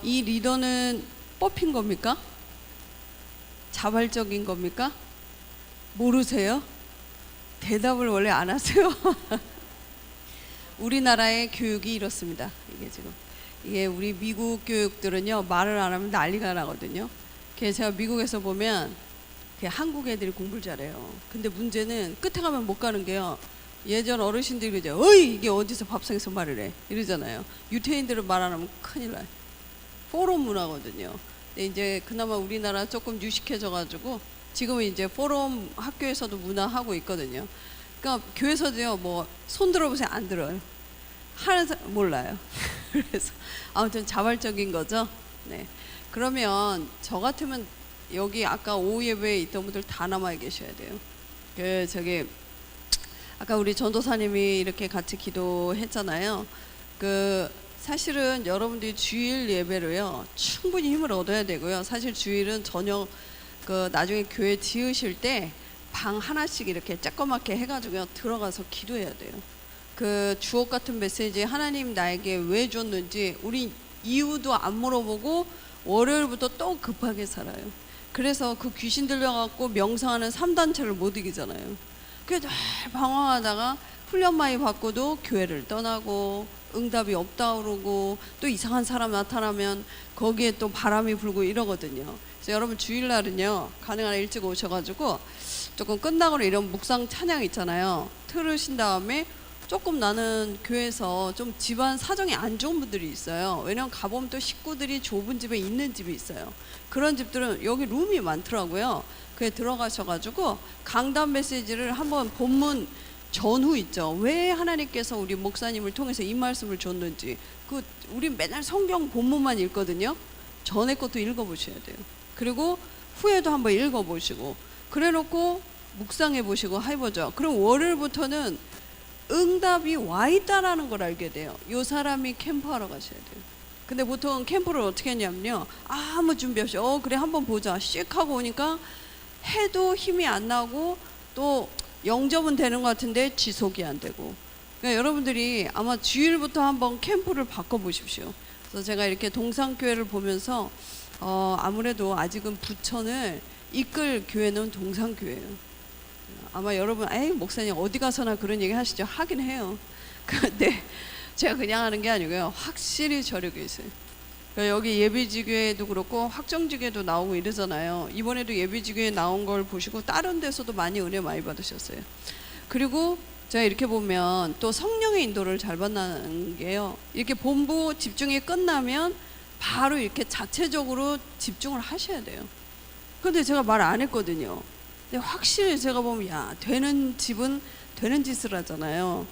이 리더는 뽑힌 겁니까? 자발적인 겁니까? 모르세요? 대답을 원래 안 하세요? 우리나라의 교육이 이렇습니다. 이게 우리 미국 교육들은요, 말을 안 하면 난리가 나거든요. 그래서 제가 미국에서 보면 한국 애들이 공부를 잘해요. 근데 문제는 끝에 가면 못 가는 게요. 예전 어르신들이 그죠? 어이, 이게 어디서 밥상에서 말을 해? 이러잖아요. 유태인들은 말 안 하면 큰일 나요. 포럼 문화거든요. 근데 이제 그나마 우리나라 조금 유식해져가지고 지금은 이제 포럼 학교에서도 문화하고 있거든요. 그러니까 교회에서도요, 뭐 손 들어보세요, 안 들어요. 하는 사람 몰라요. 그래서 아무튼 자발적인 거죠. 네. 그러면 저 같으면 여기 아까 오후 예배에 있던 분들 다 남아 계셔야 돼요. 아까 우리 전도사님이 이렇게 같이 기도했잖아요. 사실은 여러분들이 주일 예배로요, 충분히 힘을 얻어야 되고요. 사실 주일은 저녁 나중에 교회 지으실 때 방 하나씩 이렇게 쬐끄맣게 해가지고 들어가서 기도해야 돼요. 주옥 같은 메시지 하나님 나에게 왜 줬는지 우리 이유도 안 물어보고 월요일부터 또 급하게 살아요. 그래서 그 귀신 들려갖고 명상하는 3단체를 못 이기잖아요. 그래서 방황하다가 훈련 많이 받고도 교회를 떠나고 응답이 없다 그러고 또 이상한 사람 나타나면 거기에 또 바람이 불고 이러거든요. 그래서 여러분 주일날은요, 가능한 일찍 오셔가지고 조금 끝나고 이런 묵상 찬양 있잖아요. 틀으신 다음에 조금 나는 교회에서 좀 집안 사정이 안 좋은 분들이 있어요. 왜냐면 가보면 또 식구들이 좁은 집에 있는 집이 있어요. 그런 집들은 여기 룸이 많더라고요. 그에 들어가셔가지고 강단 메시지를 한번 본문 전후 있죠. 왜 하나님께서 우리 목사님을 통해서 이 말씀을 줬는지. 우리 맨날 성경 본문만 읽거든요. 전에 것도 읽어보셔야 돼요. 그리고 후에도 한번 읽어보시고 그래놓고 묵상해 보시고 해보죠. 그럼 월요일부터는 응답이 와 있다라는 걸 알게 돼요. 요 사람이 캠프하러 가셔야 돼요. 근데 보통 캠프를 어떻게 했냐면요, 아무 준비 없이 그래 한번 보자 씩 하고 오니까 해도 힘이 안 나고 또 영접은 되는 것 같은데 지속이 안 되고. 그러니까 여러분들이 아마 주일부터 한번 캠프를 바꿔보십시오. 그래서 제가 이렇게 동산교회를 보면서 아무래도 아직은 부천을 이끌 교회는 동산교회예요. 아마 여러분 목사님 어디 가서나 그런 얘기 하시죠. 하긴 해요. 근데 제가 그냥 하는 게 아니고요, 확실히 저력이 있어요. 그러니까 여기 예비지교회도 그렇고 확정지교회도 나오고 이러잖아요. 이번에도 예비지교회 나온 걸 보시고 다른 데서도 많이 은혜 많이 받으셨어요. 그리고 제가 이렇게 보면 또 성령의 인도를 잘 받는 게요, 이렇게 본부 집중이 끝나면 바로 이렇게 자체적으로 집중을 하셔야 돼요. 근데 제가 말 안 했거든요. 근데 확실히 제가 보면 되는 집은 되는 짓을 하잖아요.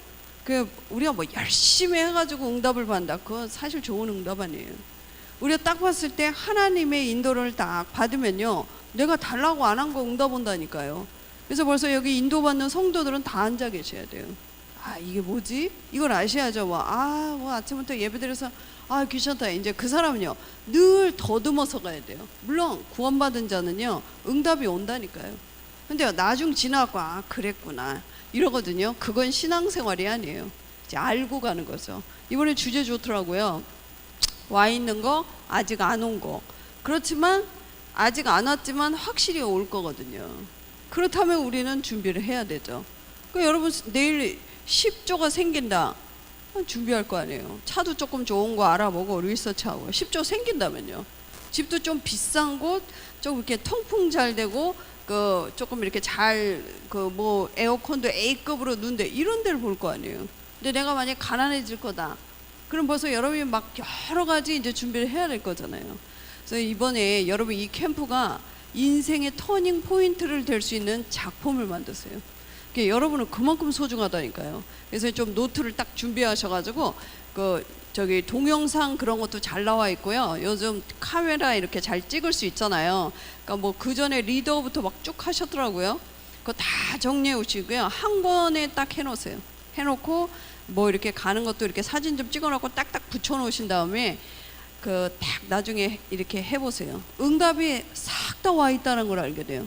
우리가 뭐 열심히 해가지고 응답을 받는다, 그건 사실 좋은 응답 아니에요. 우리가 딱 봤을 때 하나님의 인도를 딱 받으면요, 내가 달라고 안 한 거 응답 온다니까요. 그래서 벌써 여기 인도받는 성도들은 다 앉아 계셔야 돼요. 이게 뭐지? 이걸 아셔야죠. 뭐 아침부터 예배드려서 귀찮다. 이제 그 사람은요, 늘 더듬어서 가야 돼요. 물론 구원받은 자는요, 응답이 온다니까요. 근데 나중 지나고 그랬구나 이러거든요. 그건 신앙생활이 아니에요. 이제 알고 가는 거죠. 이번에 주제 좋더라고요. 와 있는 거, 아직 안 온 거. 그렇지만 아직 안 왔지만 확실히 올 거거든요. 그렇다면 우리는 준비를 해야 되죠. 여러분 내일 10조가 생긴다, 준비할 거 아니에요. 차도 조금 좋은 거 알아보고 리서치하고 10조 생긴다면요, 집도 좀 비싼 곳, 좀 이렇게 통풍 잘 되고 조금 이렇게 뭐 에어컨도 A급으로 넣는데 이런 데를 볼 거 아니에요. 근데 내가 만약 가난해질 거다, 그럼 벌써 여러분이 막 여러 가지 이제 준비를 해야 될 거잖아요. 그래서 이번에 여러분 이 캠프가 인생의 터닝 포인트를 될 수 있는 작품을 만드세요. 여러분은 그만큼 소중하다니까요. 그래서 좀 노트를 딱 준비하셔가지고 저기 동영상 그런 것도 잘 나와 있고요. 요즘 카메라 이렇게 잘 찍을 수 있잖아요. 그러니까 뭐 그 전에 리더부터 막 쭉 하셨더라고요. 그거 다 정리해 오시고요, 한 권에 딱 해놓으세요. 해놓고 뭐 이렇게 가는 것도 이렇게 사진 좀 찍어놓고 딱딱 붙여놓으신 다음에 딱 나중에 이렇게 해보세요. 응답이 싹 다 와 있다는 걸 알게 돼요.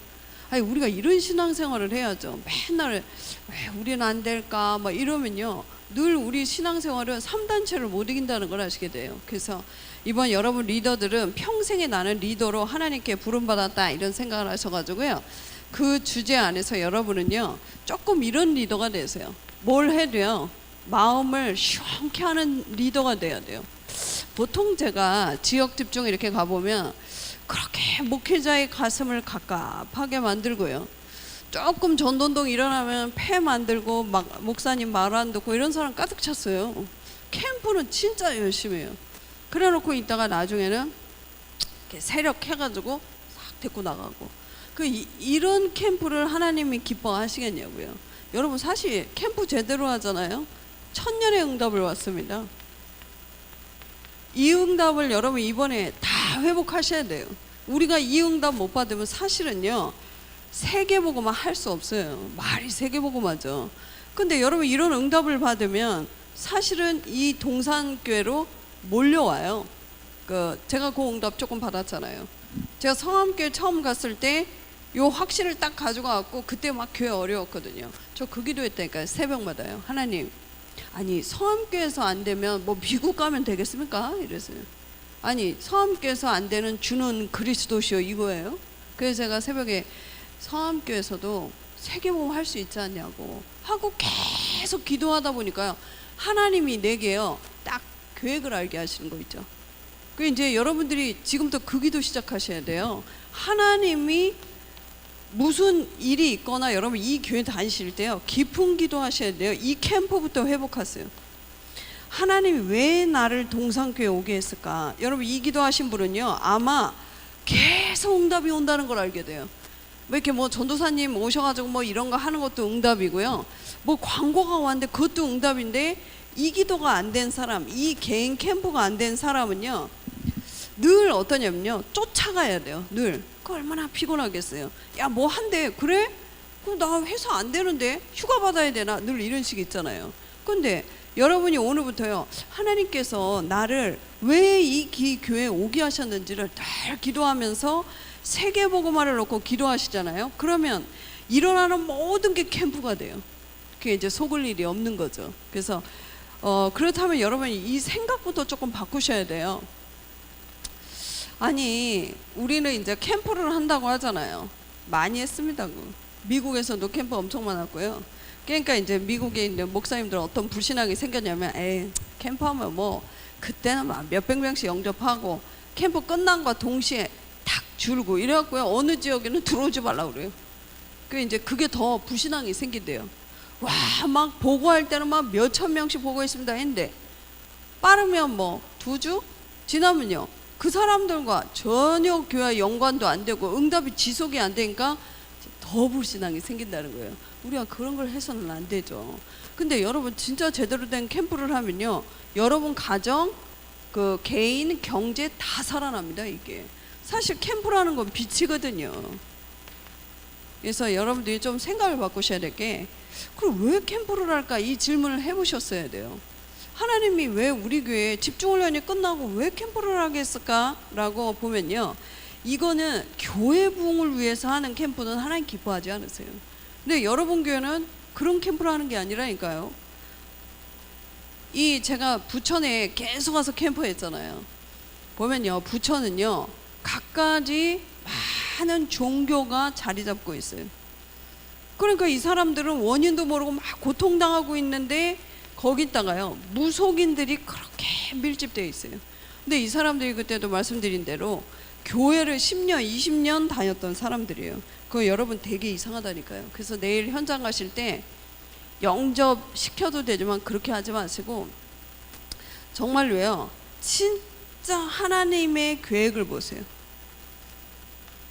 우리가 이런 신앙생활을 해야죠. 맨날 왜 우리는 안 될까 막 이러면요, 늘 우리 신앙생활은 3단체를 못 이긴다는 걸 아시게 돼요. 그래서 이번 여러분 리더들은 평생에 나는 리더로 하나님께 부름받았다 이런 생각을 하셔가지고요. 그 주제 안에서 여러분은요 조금 이런 리더가 되세요. 뭘 해도요 마음을 시원케 하는 리더가 돼야 돼요. 보통 제가 지역 집중 이렇게 가보면 그렇게 목회자의 가슴을 갑갑하게 만들고요. 조금 전도운동 일어나면 폐 만들고 막 목사님 말 안 듣고 이런 사람 가득 찼어요. 캠프는 진짜 열심히 해요. 그래 놓고 있다가 나중에는 이렇게 세력 해가지고 싹 데리고 나가고 이런 캠프를 하나님이 기뻐하시겠냐고요. 여러분 사실 캠프 제대로 하잖아요. 천년의 응답을 왔습니다. 이 응답을 여러분 이번에 다 회복하셔야 돼요. 우리가 이 응답 못 받으면 사실은요 세계복음화 할 수 없어요. 말이 세계복음화죠. 근데 여러분 이런 응답을 받으면 사실은 이 동산교회로 몰려와요. 제가 그 응답 조금 받았잖아요. 제가 성함교회 처음 갔을 때 요 확신을 딱 가지고 왔고 그때 막 교회 어려웠거든요. 저 그 기도했다니까요. 새벽마다요. 하나님, 아니 성함교회에서 안 되면 뭐 미국 가면 되겠습니까? 이랬어요. 아니 성함교회에서 안 되는 주는 그리스도시요 이거예요. 그래서 제가 새벽에 성함교회에서도 세계복음 할 수 있지 않냐고 하고 계속 기도하다 보니까요 하나님이 내게요 딱 계획을 알게 하시는 거 있죠. 그 이제 여러분들이 지금부터 그 기도 시작하셔야 돼요. 하나님이 무슨 일이 있거나 여러분 이 교회 다니실 때요 깊은 기도 하셔야 돼요. 이 캠프부터 회복하세요. 하나님이 왜 나를 동산교회 오게 했을까? 여러분 이 기도하신 분은요 아마 계속 응답이 온다는 걸 알게 돼요. 왜 이렇게 뭐 전도사님 오셔가지고 뭐 이런 거 하는 것도 응답이고요. 뭐 광고가 왔는데 그것도 응답인데 이 기도가 안 된 사람, 이 개인 캠프가 안 된 사람은요 늘 어떠냐면요 쫓아가야 돼요. 늘. 그 얼마나 피곤하겠어요. 야 뭐 한대 그래? 그럼 나 회사 안 되는데 휴가 받아야 되나? 늘 이런 식 있잖아요. 근데 여러분이 오늘부터요 하나님께서 나를 왜 이 교회에 오게 하셨는지를 늘 기도하면서 세계복음화를 놓고 기도하시잖아요. 그러면 일어나는 모든 게 캠프가 돼요. 그게 이제 속을 일이 없는 거죠. 그래서 그렇다면 여러분이 이 생각부터 조금 바꾸셔야 돼요. 아니 우리는 이제 캠프를 한다고 하잖아요. 많이 했습니다. 미국에서도 캠프 엄청 많았고요. 그러니까 이제 미국에 있는 목사님들 어떤 불신앙이 생겼냐면 캠프하면 뭐 그때는 막 몇백 명씩 영접하고 캠프 끝난 거 동시에 탁 줄고 이래갖고요 어느 지역에는 들어오지 말라고 그래요. 그 이제 그게 더 불신앙이 생긴대요. 와 막 보고할 때는 막 몇천 명씩 보고했습니다 했는데 빠르면 뭐 2주 지나면요 그 사람들과 전혀 교회 연관도 안 되고 응답이 지속이 안 되니까 더 불신앙이 생긴다는 거예요. 우리가 그런 걸 해서는 안 되죠. 근데 여러분 진짜 제대로 된 캠프를 하면요 여러분 가정 그 개인 경제 다 살아납니다. 이게 사실 캠프라는 건 빛이거든요. 그래서 여러분들이 좀 생각을 바꾸셔야 될 게 그럼 왜 캠프를 할까 이 질문을 해보셨어야 돼요. 하나님이 왜 우리 교회에 집중훈련이 끝나고 왜 캠프를 하게 했을까 라고 보면요 이거는 교회 부흥을 위해서 하는 캠프는 하나님 기뻐하지 않으세요. 근데 여러분 교회는 그런 캠프를 하는 게 아니라니까요. 제가 부천에 계속 와서 캠프 했잖아요. 보면요 부천은요 갖가지 많은 종교가 자리 잡고 있어요. 그러니까 이 사람들은 원인도 모르고 막 고통당하고 있는데 거기다가요 무속인들이 그렇게 밀집되어 있어요. 근데 이 사람들이 그때도 말씀드린 대로 교회를 10년 20년 다녔던 사람들이에요. 그거 여러분 되게 이상하다니까요. 그래서 내일 현장 가실 때 영접 시켜도 되지만 그렇게 하지 마시고 정말로요 진짜 하나님의 계획을 보세요.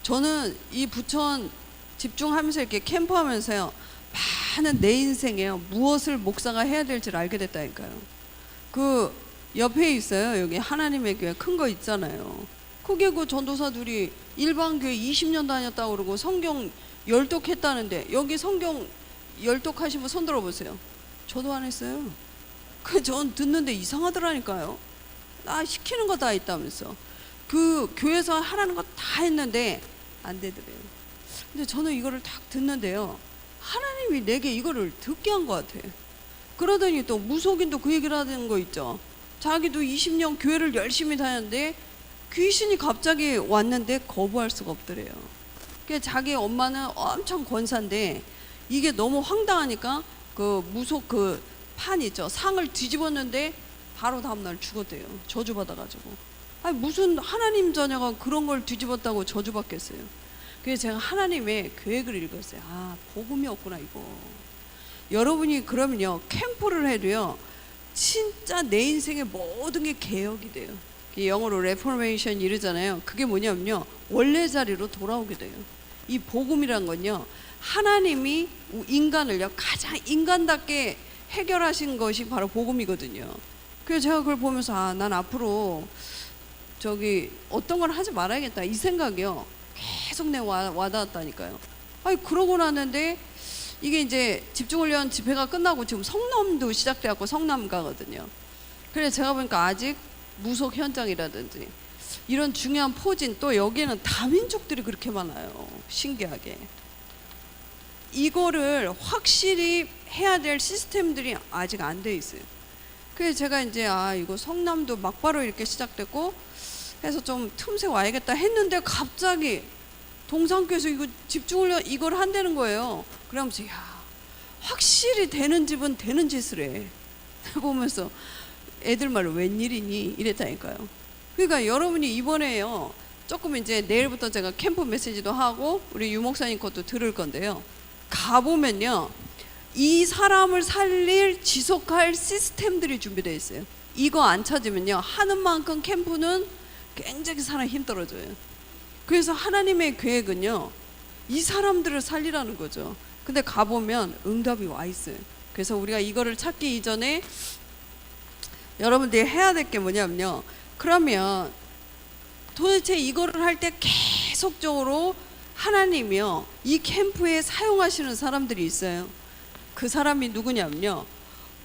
저는 이 부천 집중하면서 이렇게 캠프하면서요 많은 내 인생에요 무엇을 목사가 해야 될지를 알게 됐다니까요. 그 옆에 있어요 여기 하나님의 교회 큰 거 있잖아요. 그게 그 전도사들이 일반교회 20년 다녔다고 그러고 성경 열독했다는데 여기 성경 열독하신 분 손 들어보세요. 저도 안 했어요. 전 듣는데 이상하더라니까요. 나 시키는 거 다 있다면서 그 교회에서 하라는 거 다 했는데 안 되더래요. 근데 저는 이거를 딱 듣는데요 하나님이 내게 이거를 듣게 한 것 같아. 그러더니 또 무속인도 그 얘기를 하는 거 있죠. 자기도 20년 교회를 열심히 다녔는데 귀신이 갑자기 왔는데 거부할 수가 없더래요. 자기 엄마는 엄청 권사인데 이게 너무 황당하니까 그 무속 그 판 있죠, 상을 뒤집었는데 바로 다음날 죽었대요. 저주받아가지고. 아니 무슨 하나님 자녀가 그런 걸 뒤집었다고 저주받겠어요. 그래서 제가 하나님의 계획을 읽었어요. 아, 복음이 없구나 이거. 여러분이 그러면요 캠프를 해도요 진짜 내 인생의 모든 게 개혁이 돼요. 영어로 레포메이션 이르잖아요. 그게 뭐냐면요 원래 자리로 돌아오게 돼요. 이 복음이란 건요 하나님이 인간을요 가장 인간답게 해결하신 것이 바로 복음이거든요. 그래서 제가 그걸 보면서 아, 난 앞으로 저기 어떤 걸 하지 말아야겠다 이 생각이요 계속 내 와닿았다니까요. 아니 그러고 났는데 이게 이제 집중훈련 집회가 끝나고 지금 성남도 시작돼갖고 성남 가거든요. 그래서 제가 보니까 아직 무속 현장이라든지 이런 중요한 포진, 또 여기는 다민족들이 그렇게 많아요. 신기하게. 이거를 확실히 해야 될 시스템들이 아직 안 돼 있어요. 그래서 제가 이제 아 이거 성남도 막바로 이렇게 시작됐고 해서 좀 틈새 와야겠다 했는데 갑자기 동산교에서 이거 집중훈련 이걸 한다는 거예요. 그러면서 야 확실히 되는 집은 되는 짓을 해. 보면서 애들 말로 웬일이니 이랬다니까요. 그러니까 여러분이 이번에요 조금 이제 내일부터 제가 캠프 메시지도 하고 우리 유 목사님 것도 들을 건데요. 가보면요 이 사람을 살릴 지속할 시스템들이 준비되어 있어요. 이거 안 찾으면요 하는 만큼 캠프는 굉장히 사람이 힘들어져요. 그래서 하나님의 계획은요 이 사람들을 살리라는 거죠. 근데 가보면 응답이 와 있어요. 그래서 우리가 이거를 찾기 이전에 여러분들이 해야 될 게 뭐냐면요 그러면 도대체 이거를 할 때 계속적으로 하나님이요 이 캠프에 사용하시는 사람들이 있어요. 그 사람이 누구냐면요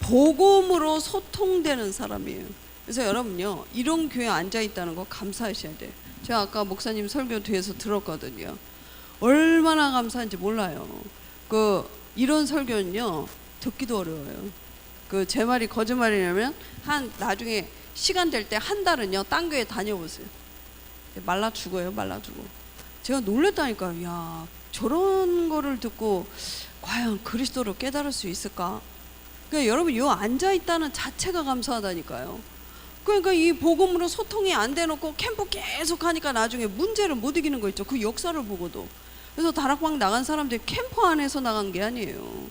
복음으로 소통되는 사람이에요. 그래서 여러분요 이런 교회에 앉아 있다는 거 감사하셔야 돼요. 제가 아까 목사님 설교 뒤에서 들었거든요. 얼마나 감사한지 몰라요. 이런 설교는요 듣기도 어려워요. 제 말이 거짓말이냐면 한 나중에 시간 될 때 한 달은요 딴 교회 다녀보세요. 말라 죽어요. 말라 죽어. 제가 놀랬다니까요. 야 저런 거를 듣고 과연 그리스도를 깨달을 수 있을까? 그러니까 여러분 요 앉아 있다는 자체가 감사하다니까요. 그러니까 이 복음으로 소통이 안 돼놓고 캠프 계속 하니까 나중에 문제를 못 이기는 거 있죠. 그 역사를 보고도. 그래서 다락방 나간 사람들이 캠프 안에서 나간 게 아니에요.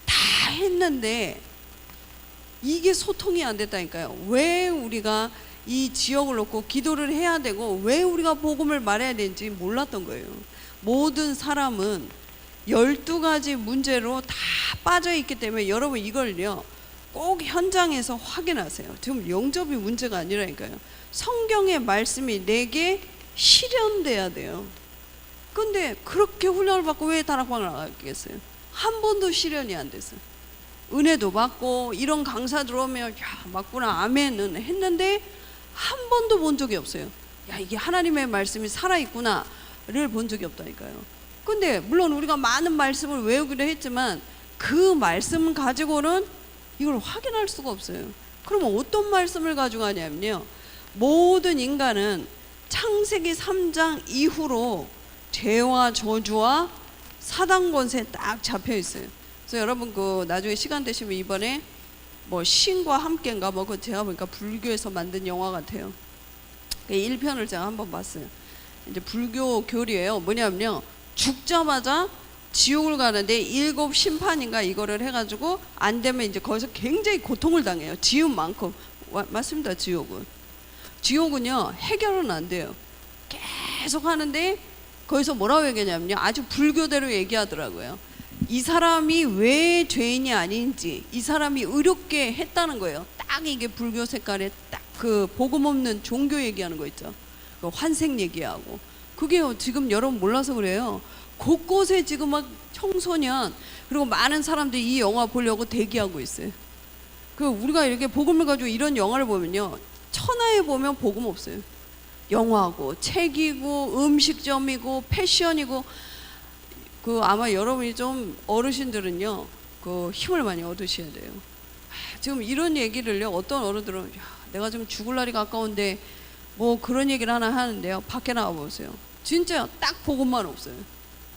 다 했는데 이게 소통이 안 됐다니까요. 왜 우리가 이 지역을 놓고 기도를 해야 되고 왜 우리가 복음을 말해야 되는지 몰랐던 거예요. 모든 사람은 12가지 문제로 다 빠져 있기 때문에 여러분 이걸요 꼭 현장에서 확인하세요. 지금 영접이 문제가 아니라니까요. 성경의 말씀이 내게 실현돼야 돼요. 근데 그렇게 훈련을 받고 왜 다락방을 나가겠어요? 한 번도 실현이 안 됐어요. 은혜도 받고 이런 강사 들어오면 야 맞구나 아멘은 했는데 한 번도 본 적이 없어요. 야 이게 하나님의 말씀이 살아있구나를 본 적이 없다니까요. 근데 물론 우리가 많은 말씀을 외우기도 했지만 그 말씀 가지고는 이걸 확인할 수가 없어요. 그러면 어떤 말씀을 가지고 하냐면요 모든 인간은 창세기 3장 이후로 죄와 저주와 사단 권세에 딱 잡혀 있어요. 그래서 여러분 나중에 시간 되시면 이번에 뭐 신과 함께인가 뭐 그거 제가 보니까 불교에서 만든 영화 같아요. 1편을 제가 한번 봤어요. 이제 불교 교리예요. 뭐냐면요 죽자마자 지옥을 가는데 7 심판인가 이거를 해가지고 안 되면 이제 거기서 굉장히 고통을 당해요. 지옥 많고 맞습니다. 지옥은요 해결은 안 돼요. 계속 하는데 거기서 뭐라고 얘기하냐면요 아주 불교대로 얘기하더라고요. 이 사람이 왜 죄인이 아닌지 이 사람이 의롭게 했다는 거예요. 딱 이게 불교 색깔에 딱 복음 없는 종교 얘기하는 거 있죠. 환생 얘기하고 그게요 지금 여러분 몰라서 그래요. 곳곳에 지금 막 청소년 그리고 많은 사람들이 이 영화 보려고 대기하고 있어요. 우리가 이렇게 복음을 가지고 이런 영화를 보면요 천하에 보면 복음 없어요. 영화고 책이고 음식점이고 패션이고 아마 여러분이 좀 어르신들은요 힘을 많이 얻으셔야 돼요. 지금 이런 얘기를요 어떤 어른들은 야, 내가 좀 죽을 날이 가까운데 뭐 그런 얘기를 하나 하는데요. 밖에 나와 보세요. 진짜 딱 복음만 없어요.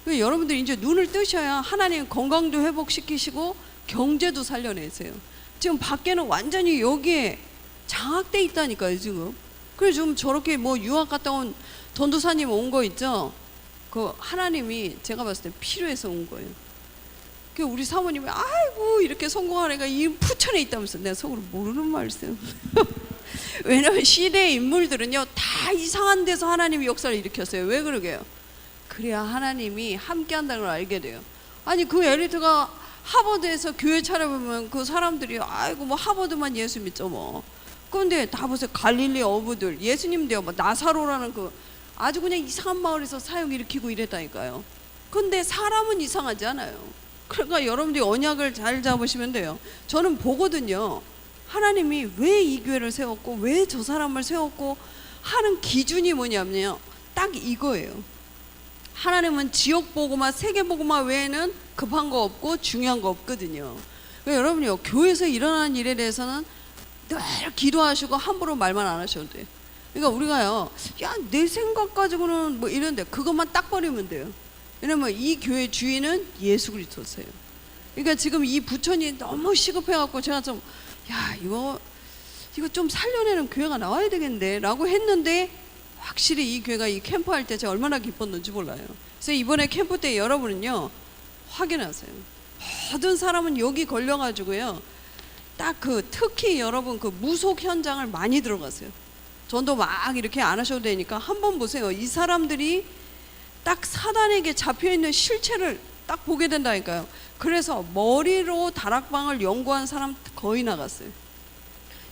여러분들이 이제 눈을 뜨셔야 하나님 건강도 회복시키시고 경제도 살려내세요. 지금 밖에는 완전히 여기에 장악돼 있다니까요 지금. 그래서 좀 저렇게 뭐 유학 갔다 온 전도사님 온 거 있죠. 그 하나님이 제가 봤을 때 필요해서 온 거예요. 그 우리 사모님이 아이고 이렇게 성공한 애가 이 부천에 있다면서. 내가 속으로 모르는 말씀. 왜냐면 시대의 인물들은요 다 이상한 데서 하나님이 역사를 일으켰어요. 왜 그러게요? 그래야 하나님이 함께 한다는 걸 알게 돼요. 아니 그 엘리트가 하버드에서 교회 차려보면 그 사람들이 아이고 뭐 하버드만 예수 믿죠 뭐. 그런데 다 보세요. 갈릴리 어부들 예수님도요 뭐 나사로라는 그 아주 그냥 이상한 마을에서 사역 일으키고 이랬다니까요. 근데 사람은 이상하지 않아요. 그러니까 여러분들이 언약을 잘 잡으시면 돼요. 저는 보거든요. 하나님이 왜 이 교회를 세웠고 왜 저 사람을 세웠고 하는 기준이 뭐냐면요 딱 이거예요. 하나님은 지역 보고마 세계 보고마 외에는 급한 거 없고 중요한 거 없거든요. 그러니까 여러분요 교회에서 일어나는 일에 대해서는 늘 기도하시고 함부로 말만 안 하셔도 돼요. 그러니까 우리가요 야 내 생각 가지고는 뭐 이런데 그것만 딱 버리면 돼요. 왜냐면 이 교회 주인은 예수 그리스도세요. 그러니까 지금 이 부천이 너무 시급해갖고 제가 좀 야 이거 좀 살려내는 교회가 나와야 되겠는데 라고 했는데 확실히 이 교회가 이 캠프 할 때 제가 얼마나 기뻤는지 몰라요. 그래서 이번에 캠프 때 여러분은요 확인하세요. 모든 사람은 여기 걸려가지고요 딱 그 특히 여러분 그 무속 현장을 많이 들어가세요. 전도 막 이렇게 안 하셔도 되니까 한번 보세요. 이 사람들이 딱 사단에게 잡혀있는 실체를 딱 보게 된다니까요. 그래서 머리로 다락방을 연구한 사람 거의 나갔어요.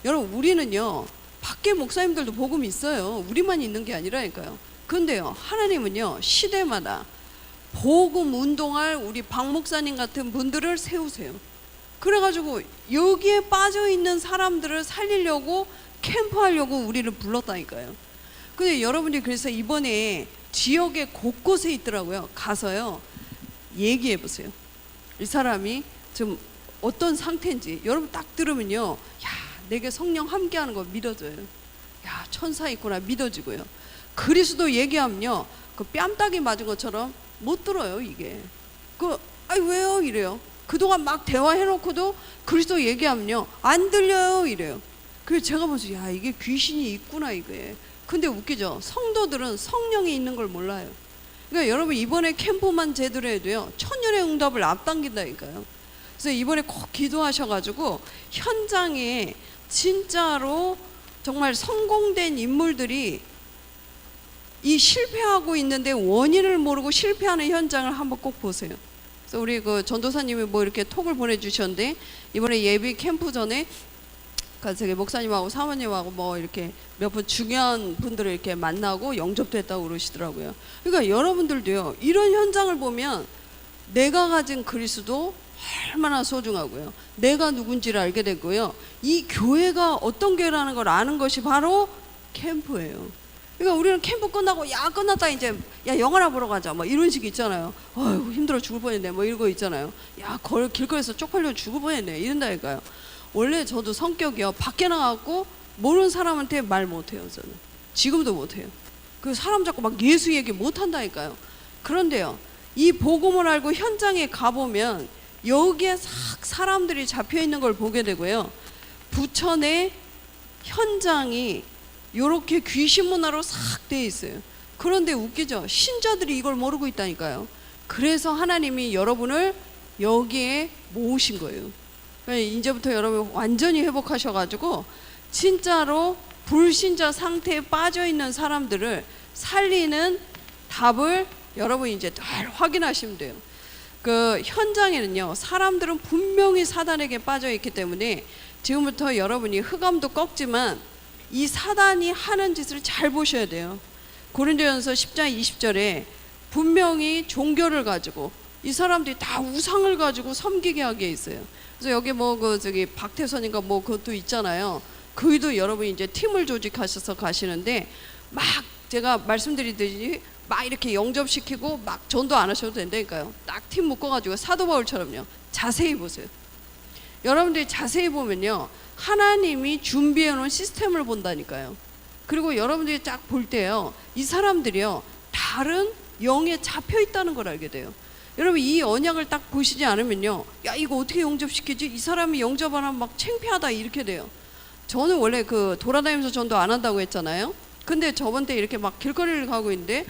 여러분 우리는요 밖에 목사님들도 복음이 있어요. 우리만 있는 게 아니라니까요. 그런데요 하나님은요 시대마다 복음 운동할 우리 박 목사님 같은 분들을 세우세요. 그래가지고 여기에 빠져있는 사람들을 살리려고 캠프하려고 우리를 불렀다니까요. 근데 여러분이 그래서 이번에 지역에 곳곳에 있더라고요. 가서요 얘기해 보세요. 이 사람이 지금 어떤 상태인지 여러분 딱 들으면요 야 내게 성령 함께하는 거 믿어져요. 야 천사 있구나 믿어지고요. 그리스도 얘기하면요 그 뺨따기 맞은 것처럼 못 들어요. 이게 아이 왜요 이래요. 그동안 막 대화해놓고도 그리스도 얘기하면요 안 들려요 이래요. 그래서 제가 보면서 야 이게 귀신이 있구나 이게. 근데 웃기죠. 성도들은 성령이 있는 걸 몰라요. 그러니까 여러분 이번에 캠프만 제대로 해도요 천년의 응답을 앞당긴다니까요. 그래서 이번에 꼭 기도하셔가지고 현장에 진짜로 정말 성공된 인물들이 이 실패하고 있는데 원인을 모르고 실패하는 현장을 한번 꼭 보세요. 그래서 우리 그 전도사님이 뭐 이렇게 톡을 보내주셨는데 이번에 예비 캠프 전에 저기 목사님하고 사모님하고 뭐 이렇게 몇 분 중요한 분들을 이렇게 만나고 영접됐다고 그러시더라고요. 그러니까 여러분들도요 이런 현장을 보면 내가 가진 그리스도 얼마나 소중하고요. 내가 누군지를 알게 되고요. 이 교회가 어떤 교회라는 걸 아는 것이 바로 캠프예요. 그러니까 우리는 캠프 끝나고 야 끝났다 이제 야 영화나 보러 가자 뭐 이런 식 있잖아요. 아이고 힘들어 죽을 뻔했네 뭐 이런 거 있잖아요. 야 길거리에서 쪽팔려 죽을 뻔했네 이런다니까요. 원래 저도 성격이요 밖에 나가고 모르는 사람한테 말 못해요. 저는 지금도 못해요. 그 사람 잡고 막 예수 얘기 못한다니까요. 그런데요 이 복음을 알고 현장에 가보면 여기에 싹 사람들이 잡혀있는 걸 보게 되고요. 부천의 현장이 요렇게 귀신 문화로 싹 돼 있어요. 그런데 웃기죠. 신자들이 이걸 모르고 있다니까요. 그래서 하나님이 여러분을 여기에 모으신 거예요. 이제부터 여러분 완전히 회복하셔가지고 진짜로 불신자 상태에 빠져있는 사람들을 살리는 답을 여러분이 이제 잘 확인하시면 돼요. 그 현장에는요 사람들은 분명히 사단에게 빠져있기 때문에 지금부터 여러분이 흑암도 꺾지만 이 사단이 하는 짓을 잘 보셔야 돼요. 고린도전서 10장 20절에 분명히 종교를 가지고 이 사람들이 다 우상을 가지고 섬기게 하게 있어요. 그래서 여기 뭐 그 저기 박태선인가 뭐 그것도 있잖아요. 그도 여러분이 이제 팀을 조직하셔서 가시는데 막 제가 말씀드리듯이 막 이렇게 영접시키고 막 전도 안 하셔도 된다니까요. 딱 팀 묶어가지고 사도 바울처럼요. 자세히 보세요. 여러분들이 자세히 보면요 하나님이 준비해 놓은 시스템을 본다니까요. 그리고 여러분들이 쫙 볼 때요, 이 사람들이요 다른 영에 잡혀 있다는 걸 알게 돼요. 여러분 이 언약을 딱 보시지 않으면요, 야 이거 어떻게 영접시키지? 이 사람이 영접 안 하면 막 창피하다 이렇게 돼요. 저는 원래 그 돌아다니면서 전도 안 한다고 했잖아요. 근데 저번 때 이렇게 막 길거리를 가고 있는데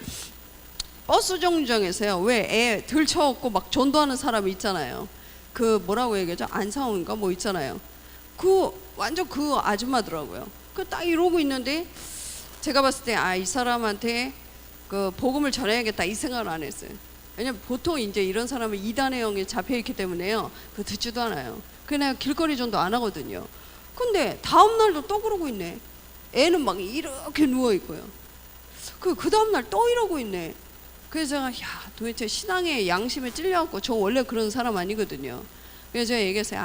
버스 정류장에서요, 왜 애 들쳐업고 막 전도하는 사람이 있잖아요. 그 뭐라고 얘기하죠? 안상호인가 뭐 있잖아요. 그 완전 그 아줌마더라고요. 그 딱 이러고 있는데 제가 봤을 때 아 이 사람한테 그 복음을 전해야겠다 이 생각을 안 했어요. 왜냐면 보통 이제 이런 사람은 이단의 영에 잡혀 있기 때문에요, 그 듣지도 않아요. 그냥 길거리 전도 안 하거든요. 근데 다음 날도 또 그러고 있네. 애는 막 이렇게 누워 있고요. 그 다음 날 또 이러고 있네. 그래서 제가 야 도대체 신앙의 양심에 찔려갖고 저 원래 그런 사람 아니거든요. 그래서 제가 얘기했어요.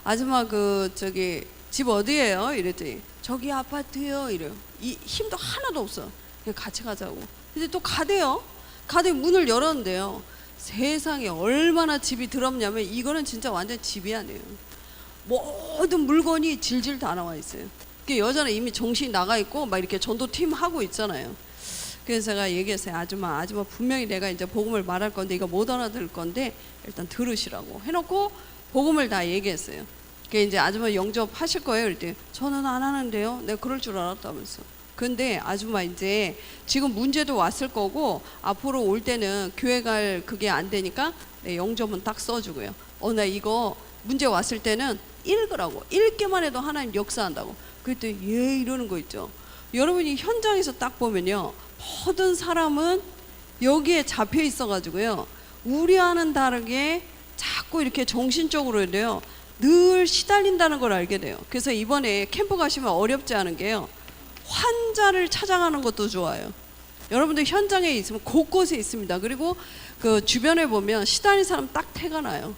아줌마 그 저기 집 어디예요? 이랬더니 저기 아파트요. 이래요. 이 힘도 하나도 없어. 그냥 같이 가자고. 근데 또 가대요. 문을 열었는데요, 세상에 얼마나 집이 더럽냐면 이거는 진짜 완전 집이 아니에요. 모든 물건이 질질 다 나와 있어요. 여자는 이미 정신이 나가 있고 막 이렇게 전도팀 하고 있잖아요. 그래서 제가 얘기했어요. 아줌마 분명히 내가 이제 복음을 말할 건데 이거 못 알아들을 건데 일단 들으시라고 해놓고 복음을 다 얘기했어요. 그게 이제 아줌마 영접하실 거예요? 그랬더니 저는 안 하는데요. 내가 그럴 줄 알았다면서. 근데 아줌마 이제 지금 문제도 왔을 거고 앞으로 올 때는 교회 갈 그게 안 되니까 영접은 딱 써주고요. 나 이거 문제 왔을 때는 읽으라고. 읽기만 해도 하나님 역사한다고. 그랬더니 예 이러는 거 있죠. 여러분이 현장에서 딱 보면요, 모든 사람은 여기에 잡혀 있어 가지고요, 우리와는 다르게 자꾸 이렇게 정신적으로도요 늘 시달린다는 걸 알게 돼요. 그래서 이번에 캠프 가시면 어렵지 않은 게요, 환자를 찾아가는 것도 좋아요. 여러분들 현장에 있으면 곳곳에 있습니다. 그리고 그 주변에 보면 시달린 사람 딱 태가 나요.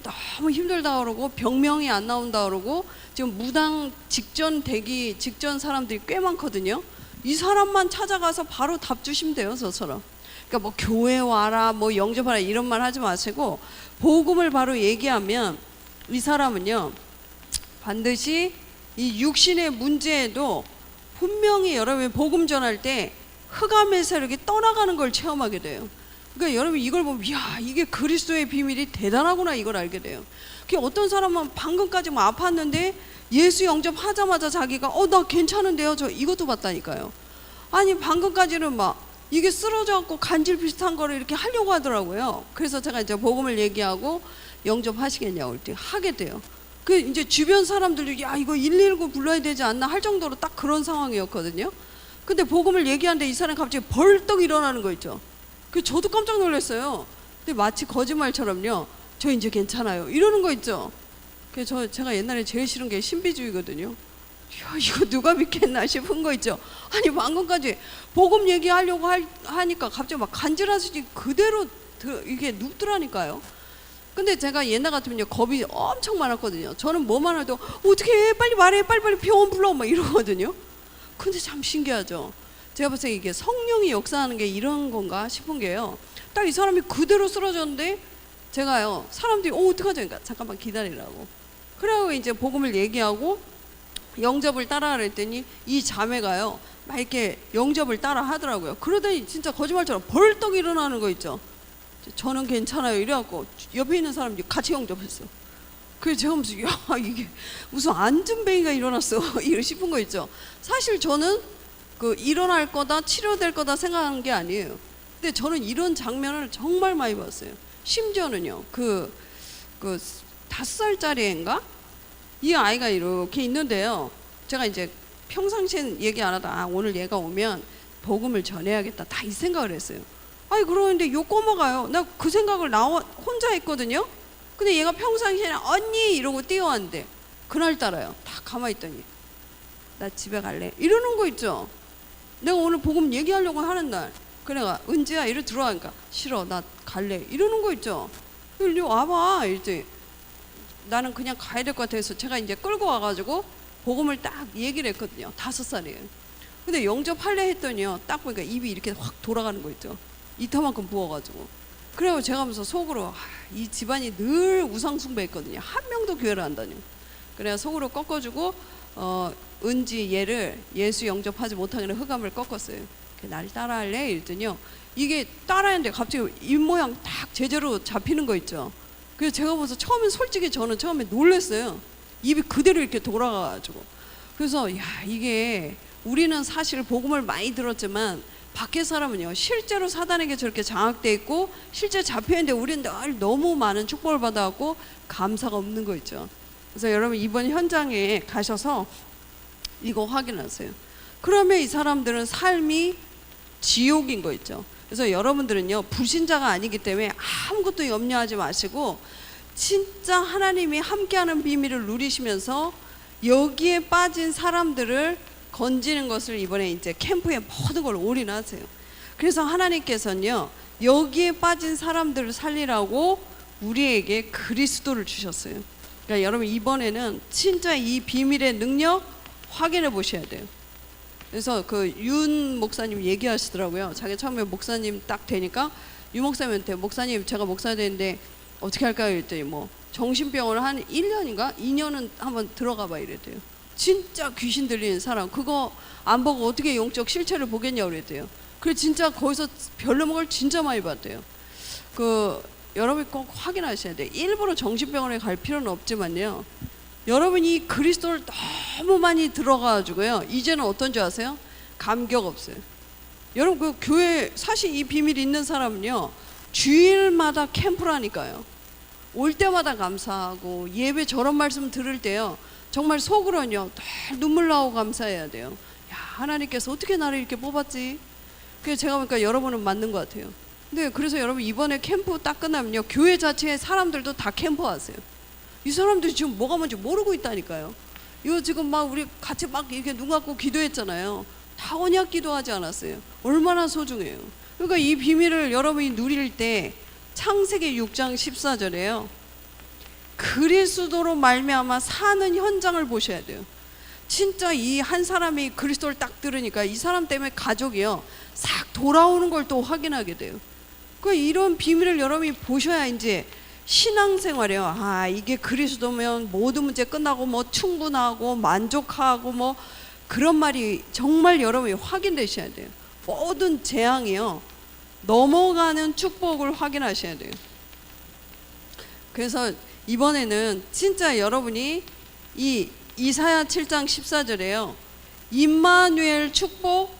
너무 힘들다 그러고 병명이 안 나온다 그러고 지금 무당 되기 직전 사람들이 꽤 많거든요. 이 사람만 찾아가서 바로 답 주시면 돼요, 저처럼. 그러니까 뭐 교회 와라, 뭐 영접하라 이런 말 하지 마시고 복음을 바로 얘기하면 이 사람은요 반드시 이 육신의 문제에도 분명히 여러분이 복음 전할 때 흑암에서 이렇게 떠나가는 걸 체험하게 돼요. 그러니까 여러분 이걸 보면 야 이게 그리스도의 비밀이 대단하구나 이걸 알게 돼요. 어떤 사람은 방금까지 뭐 아팠는데 예수 영접하자마자 자기가 나 괜찮은데요 저 이것도 봤다니까요. 아니 방금까지는 막 이게 쓰러져갖고 간질 비슷한 거를 이렇게 하려고 하더라고요. 그래서 제가 이제 복음을 얘기하고 영접하시겠냐고 그랬더니 하게 돼요. 이제 주변 사람들이 야 이거 119 불러야 되지 않나 할 정도로 딱 그런 상황이었거든요. 근데 복음을 얘기하는데 이 사람이 갑자기 벌떡 일어나는 거 있죠. 저도 깜짝 놀랐어요. 근데 마치 거짓말처럼요, 저 이제 괜찮아요 이러는 거 있죠. 제가 옛날에 제일 싫은 게 신비주의거든요. 야, 이거 누가 믿겠나 싶은 거 있죠. 아니 방금까지 복음 얘기하려고 하니까 갑자기 막 간질하듯이 그대로 이게 눕더라니까요. 근데 제가 옛날 같으면 겁이 엄청 많았거든요. 저는 뭐만 해도 어떻게 해 빨리 말해 빨리 병원 불러 막 이러거든요. 근데 참 신기하죠. 제가 봤을 때 이게 성령이 역사하는 게 이런 건가 싶은 게요, 딱 이 사람이 그대로 쓰러졌는데 제가요 사람들이 어떡하죠? 그러니까 잠깐만 기다리라고. 그래고 이제 복음을 얘기하고 영접을 따라 그랬더니 이 자매가요 막 이렇게 영접을 따라 하더라고요. 그러더니 진짜 거짓말처럼 벌떡 일어나는 거 있죠. 저는 괜찮아요 이래갖고 옆에 있는 사람들이 같이 영접했어요. 그래서 제가 무슨 야 이게 무슨 안전뱅이가 일어났어 이러 싶은 거 있죠. 사실 저는 일어날 거다 치료될 거다 생각한 게 아니에요. 근데 저는 이런 장면을 정말 많이 봤어요. 심지어는요 5살짜리 애인가 이 아이가 이렇게 있는데요, 제가 이제 평상시엔 얘기 안 하다 오늘 얘가 오면 복음을 전해야겠다 다 이 생각을 했어요. 아니 그러는데 요 꼬마가요 나 그 생각을 혼자 했거든요. 근데 얘가 평상시에는 언니 이러고 뛰어왔는데 그날따라요 다 가만히 있더니 나 집에 갈래 이러는 거 있죠. 내가 오늘 복음 얘기하려고 하는 날 그래가 은지야 이리 들어가니까 싫어 나 갈래 이러는 거 있죠. 이리 와봐 이랬더니 나는 그냥 가야 될 것 같아서 제가 이제 끌고 와가지고 복음을 딱 얘기를 했거든요. 5살이에요. 근데 영접할래 했더니요 딱 보니까 입이 이렇게 확 돌아가는 거 있죠. 이타만큼 부어가지고. 그래서 제가 하면서 속으로 이 집안이 늘 우상숭배했거든요. 한 명도 교회를 안 다녀. 그래야 속으로 꺾어주고 은지 얘를 예수 영접하지 못하는 흑암을 꺾었어요. 날 따라할래? 이랬더니요. 이게 따라했는데 갑자기 입 모양 딱 제대로 잡히는 거 있죠. 그래서 제가 보면서 처음에 솔직히 저는 처음에 놀랐어요. 입이 그대로 이렇게 돌아가가지고. 그래서 야, 이게 우리는 사실 복음을 많이 들었지만 밖에 사람은요 실제로 사단에게 저렇게 장악돼 있고 실제 잡혀있는데 우리는 늘 너무 많은 축복을 받아갖고 감사가 없는 거 있죠. 그래서 여러분 이번 현장에 가셔서 이거 확인하세요. 그러면 이 사람들은 삶이 지옥인 거 있죠. 그래서 여러분들은요 불신자가 아니기 때문에 아무것도 염려하지 마시고 진짜 하나님이 함께하는 비밀을 누리시면서 여기에 빠진 사람들을 건지는 것을 이번에 이제 캠프에 모든 걸 올인하세요. 그래서 하나님께서는요 여기에 빠진 사람들을 살리라고 우리에게 그리스도를 주셨어요. 그러니까 여러분 이번에는 진짜 이 비밀의 능력 확인해 보셔야 돼요. 그래서 그 윤 목사님 얘기하시더라고요. 자기 처음에 목사님 딱 되니까 윤 목사님한테 목사님 제가 목사 되는데 어떻게 할까요? 이랬더니 뭐 정신병원을 한 1년인가 2년은 한번 들어가 봐 이랬대요. 진짜 귀신 들리는 사람 그거 안 보고 어떻게 영적 실체를 보겠냐고 그랬대요. 그래 진짜 거기서 별로먹은 걸 진짜 많이 봤대요. 그 여러분이 꼭 확인하셔야 돼요. 일부러 정신병원에 갈 필요는 없지만요. 여러분이 그리스도를 너무 많이 들어가지고요. 이제는 어떤 줄 아세요? 감격 없어요. 여러분 그 교회 사실 이 비밀이 있는 사람은요. 주일마다 캠프라니까요. 올 때마다 감사하고 예배 저런 말씀 들을 때요. 정말 속으로는요. 늘 눈물 나오고 감사해야 돼요. 야 하나님께서 어떻게 나를 이렇게 뽑았지? 그래서 제가 보니까 여러분은 맞는 것 같아요. 근데 그래서 여러분 이번에 캠프 딱 끝나면요. 교회 자체의 사람들도 다 캠프 하세요. 이 사람들이 지금 뭐가 뭔지 모르고 있다니까요. 이거 지금 막 우리 같이 막 이렇게 눈 감고 기도했잖아요. 다 언약 기도하지 않았어요. 얼마나 소중해요. 그러니까 이 비밀을 여러분이 누릴 때 창세기 6장 14절에요. 그리스도로 말미암아 사는 현장을 보셔야 돼요. 진짜 이 한 사람이 그리스도를 딱 들으니까 이 사람 때문에 가족이요 싹 돌아오는 걸 또 확인하게 돼요. 그 이런 비밀을 여러분이 보셔야 이제 신앙생활이요. 아 이게 그리스도면 모든 문제 끝나고 뭐 충분하고 만족하고 뭐 그런 말이 정말 여러분이 확인되셔야 돼요. 모든 재앙이요 넘어가는 축복을 확인하셔야 돼요. 그래서 이번에는 진짜 여러분이 이 이사야 7장 14절에요. 임마누엘 축복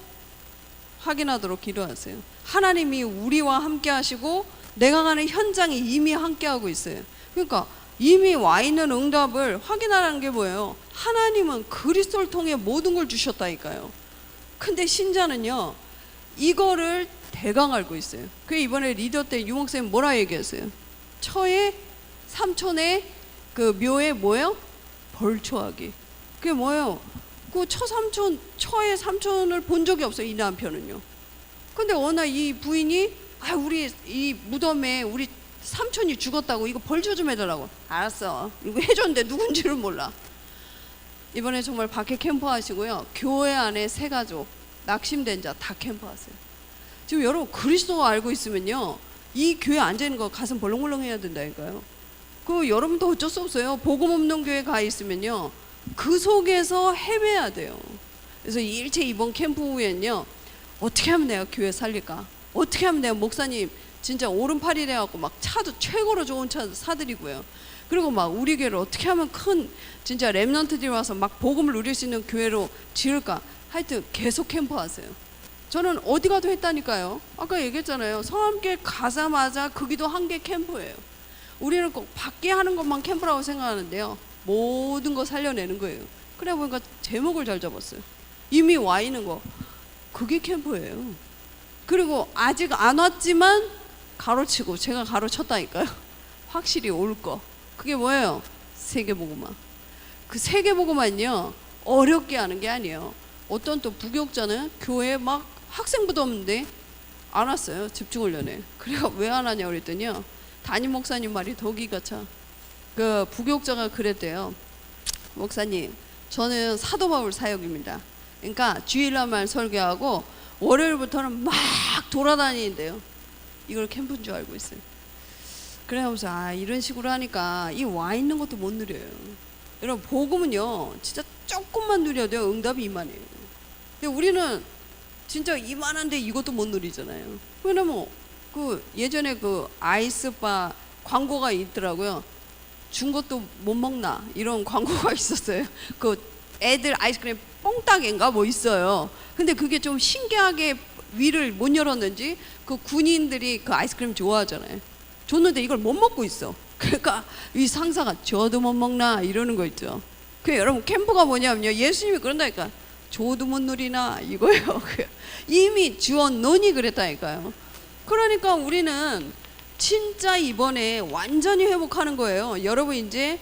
확인하도록 기도하세요. 하나님이 우리와 함께 하시고 내가 가는 현장이 이미 함께 하고 있어요. 그러니까 이미 와 있는 응답을 확인하라는 게 뭐예요? 하나님은 그리스도를 통해 모든 걸 주셨다니까요. 근데 신자는요. 이거를 대강 알고 있어요. 그게 이번에 리더 때 유목쌤 뭐라 얘기했어요? 처에 삼촌의 그 묘에 뭐예요? 벌초하기. 그게 뭐예요? 그 처삼촌, 처의 삼촌을 본 적이 없어요. 이 남편은요. 근데 워낙 이 부인이 아 우리 이 무덤에 우리 삼촌이 죽었다고 이거 벌초 좀 해달라고. 알았어. 이거 해줬는데 누군지를 몰라. 이번에 정말 밖에 캠프 하시고요. 교회 안에 새 가족, 낙심된 자 다 캠프 하세요. 지금 여러분 그리스도가 알고 있으면요. 이 교회 앉아있는 거 가슴 벌렁벌렁 해야 된다니까요. 그 여러분도 어쩔 수 없어요. 복음 없는 교회 가 있으면요. 그 속에서 헤매야 돼요. 그래서 일체 이번 캠프 후에는요. 어떻게 하면 내가 교회 살릴까? 어떻게 하면 내가 목사님 진짜 오른팔이 돼갖고 막 차도 최고로 좋은 차 사드리고요. 그리고 막 우리 교회를 어떻게 하면 큰 진짜 렘넌트들이 와서 막 복음을 누릴 수 있는 교회로 지을까? 하여튼 계속 캠프 하세요. 저는 어디 가도 했다니까요. 아까 얘기했잖아요. 성함께 가자마자 그 기도 한 개 캠프예요. 우리는 꼭 밖에 하는 것만 캠프라고 생각하는데요. 모든 거 살려내는 거예요. 그래 보니까 제목을 잘 잡았어요. 이미 와 있는 거. 그게 캠프예요. 그리고 아직 안 왔지만 가로치고 제가 가로쳤다니까요. 확실히 올 거. 그게 뭐예요? 세계복음화. 그 세계복음화는요. 어렵게 하는 게 아니에요. 어떤 또 부교육자는 교회에 막 학생부도 없는데 안 왔어요. 집중훈련에. 그래가 왜 안 하냐고 그랬더니요. 담임 목사님 말이 더 기가 차. 그 부교육자가 그랬대요. 목사님, 저는 사도 바울 사역입니다. 그러니까 주일날만 설교하고 월요일부터는 막 돌아다니는데요. 이걸 캠프인 줄 알고 있어요. 그래서 아 이런 식으로 하니까 이 와 있는 것도 못 누려요. 여러분 복음은요 진짜 조금만 누려도 응답이 이만해요. 근데 우리는 진짜 이만한데 이것도 못 누리잖아요. 왜냐면 그 예전에 그 아이스바 광고가 있더라고요. 준 것도 못 먹나 이런 광고가 있었어요. 그 애들 아이스크림 뽕따개인가 뭐 있어요. 근데 그게 좀 신기하게 위를 못 열었는지 그 군인들이 그 아이스크림 좋아하잖아요. 줬는데 이걸 못 먹고 있어. 그러니까 이 상사가 저도 못 먹나 이러는 거 있죠. 그 여러분 캠프가 뭐냐면요, 예수님이 그런다니까. 저도 못 누리나 이거예요. 이미 주었노니 그랬다니까요. 그러니까 우리는 진짜 이번에 완전히 회복하는 거예요. 여러분 이제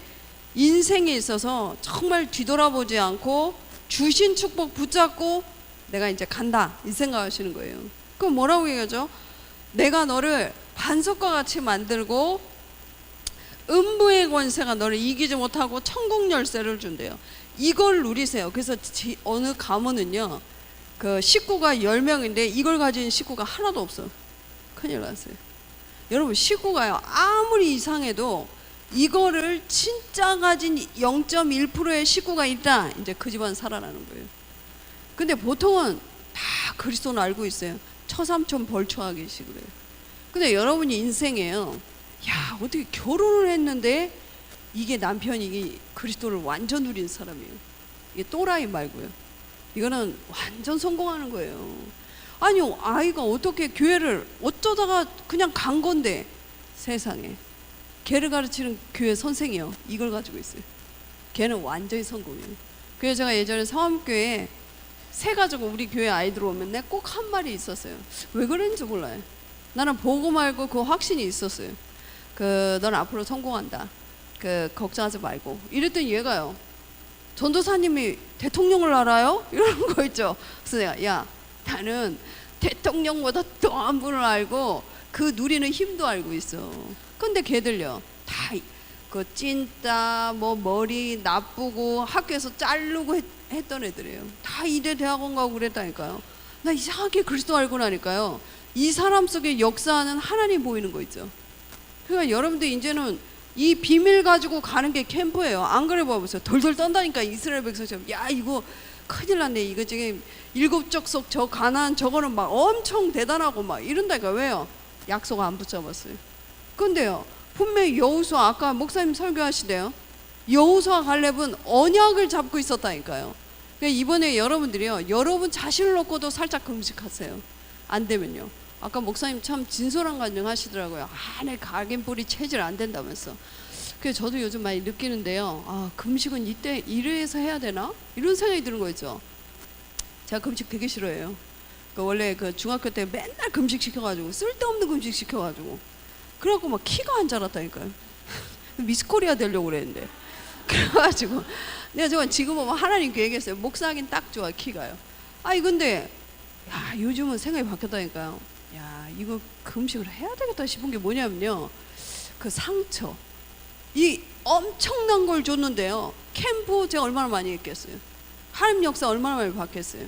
인생에 있어서 정말 뒤돌아보지 않고 주신 축복 붙잡고 내가 이제 간다 이 생각하시는 거예요. 그럼 뭐라고 얘기하죠? 내가 너를 반석과 같이 만들고 음부의 권세가 너를 이기지 못하고 천국 열쇠를 준대요. 이걸 누리세요. 그래서 어느 가문은요 그 식구가 10명인데 이걸 가진 식구가 하나도 없어. 큰일 났어요. 여러분 식구가요 아무리 이상해도 이거를 진짜 가진 0.1%의 식구가 있다, 이제 그 집안 살아나는 거예요. 근데 보통은 다 그리스도는 알고 있어요. 처삼촌 벌초하기식 그래요. 근데 여러분이 인생에요, 야 어떻게 결혼을 했는데 이게 남편이 그리스도를 완전 누린 사람이에요. 이게 또라이 말고요. 이거는 완전 성공하는 거예요. 아니요, 아이가 어떻게 교회를 어쩌다가 그냥 간 건데 세상에 걔를 가르치는 교회 선생이요 이걸 가지고 있어요. 걔는 완전히 성공이에요. 그래서 제가 예전에 성암교회에 새 가지고 우리 교회 아이들 오면 내가 꼭 한 말이 있었어요. 왜 그랬는지 몰라요. 나는 보고 말고 그 확신이 있었어요. 넌 앞으로 성공한다. 걱정하지 말고. 이랬더니 얘가요, 전도사님이 대통령을 알아요? 이러는 거 있죠. 그래서 내가 야 나는 대통령보다 더한 분을 알고 그 누리는 힘도 알고 있어. 근데 걔들요 다 그 찐따 뭐 머리 나쁘고 학교에서 자르고 했던 애들이에요. 다 이대 대학원 가고 그랬다니까요. 나 이상하게 그리스도 알고 나니까요 이 사람 속에 역사하는 하나님 보이는 거 있죠. 그러니까 여러분들 이제는 이 비밀 가지고 가는 게 캠프예요. 안 그래 봐보세요. 덜덜 떤다니까 이스라엘 백성처럼. 야 이거 큰일 났네. 이거 지금 7족속 저 가나안 저거는 막 엄청 대단하고 막 이런다니까. 왜요? 약속 안 붙잡았어요. 근데요 분명히 여호수아, 아까 목사님 설교하시대요. 여호수아 갈렙은 언약을 잡고 있었다니까요. 그러니까 이번에 여러분들이요 여러분 자신을 놓고도 살짝 금식하세요. 안 되면요. 아까 목사님 참 진솔한 간증 하시더라고요. 내 각인뿌리 체질 안 된다면서. 그래서 저도 요즘 많이 느끼는데요. 아 금식은 이때 이래서 해야 되나? 이런 생각이 드는 거 있죠. 제가 금식 되게 싫어해요. 원래 그 중학교 때 맨날 금식 시켜가지고 쓸데없는 금식 시켜가지고 그래갖고 막 키가 안 자랐다니까요. 미스코리아 되려고 그랬는데 그래가지고 내가 지금 보면 하나님 그 얘기했어요. 목사하긴 딱 좋아 키가요. 아니 근데 야 요즘은 생각이 바뀌었다니까요. 야 이거 금식을 해야 되겠다 싶은 게 뭐냐면요 그 상처 이 엄청난 걸 줬는데요 캠프 제가 얼마나 많이 했겠어요. 하나님 역사 얼마나 많이 받겠어요.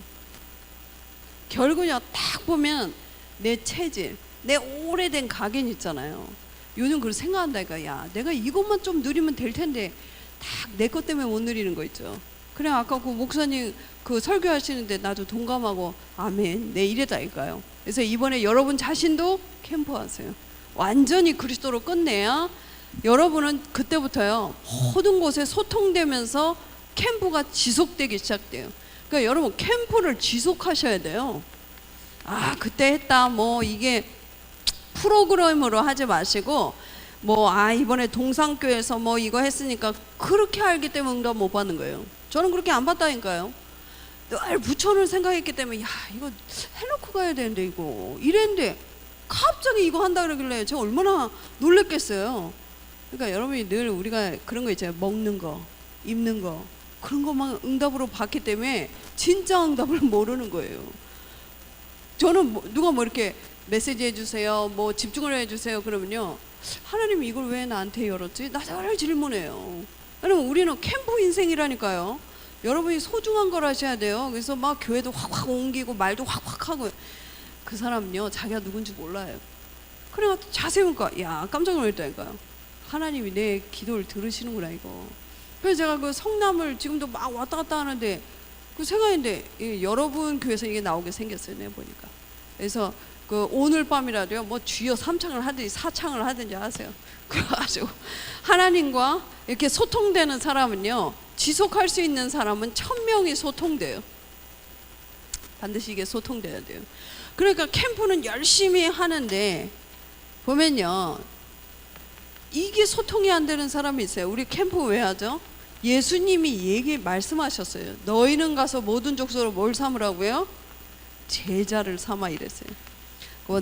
결국은요 딱 보면 내 체질 내 오래된 각인 있잖아요. 요즘 그걸 생각한다니까. 야 내가 이것만 좀 누리면 될 텐데 딱 내 것 때문에 못 누리는 거 있죠. 그래 아까 그 목사님 그 설교하시는데 나도 동감하고 아멘 내 이래다니까요. 그래서 이번에 여러분 자신도 캠프 하세요. 완전히 그리스도로 끝내야 여러분은 그때부터요 모든 곳에 소통되면서 캠프가 지속되기 시작돼요. 그러니까 여러분 캠프를 지속하셔야 돼요. 아 그때 했다 뭐 이게 프로그램으로 하지 마시고 이번에 동상교에서 뭐 이거 했으니까 그렇게 알기 때문에 응답 못 받는 거예요. 저는 그렇게 안 받다니까요. 늘 부천을 생각했기 때문에 야 이거 해놓고 가야 되는데 이거 이랬는데 갑자기 이거 한다 그러길래 제가 얼마나 놀랬겠어요. 그러니까 여러분이 늘 우리가 그런 거 있잖아요. 먹는 거 입는 거 그런 것만 응답으로 받기 때문에 진짜 응답을 모르는 거예요. 저는 누가 이렇게 메시지 해주세요 뭐 집중을 해주세요 그러면요 하나님이 이걸 왜 나한테 열었지? 나 늘 질문해요. 왜냐면 우리는 캠프 인생이라니까요. 여러분이 소중한 걸 하셔야 돼요. 그래서 막 교회도 확확 옮기고 말도 확확 하고 그 사람은요 자기가 누군지 몰라요. 그래가 자세히 보니까 야 깜짝 놀랐다니까요. 하나님이 내 기도를 들으시는구나 이거. 그래서 제가 그 성남을 지금도 막 왔다 갔다 하는데 그 생각인데 여러분 교회에서 이게 나오게 생겼어요. 내가 보니까. 그래서 그 오늘 밤이라도요, 뭐 주여 3창을 하든지 4창을 하든지 하세요. 그래가지고 하나님과 이렇게 소통되는 사람은요, 지속할 수 있는 사람은 1000명이 소통돼요. 반드시 이게 소통돼야 돼요. 그러니까 캠프는 열심히 하는데 보면요, 이게 소통이 안 되는 사람이 있어요. 우리 캠프 왜 하죠? 예수님이 말씀하셨어요. 너희는 가서 모든 족속으로 뭘 삼으라고요? 제자를 삼아 이랬어요.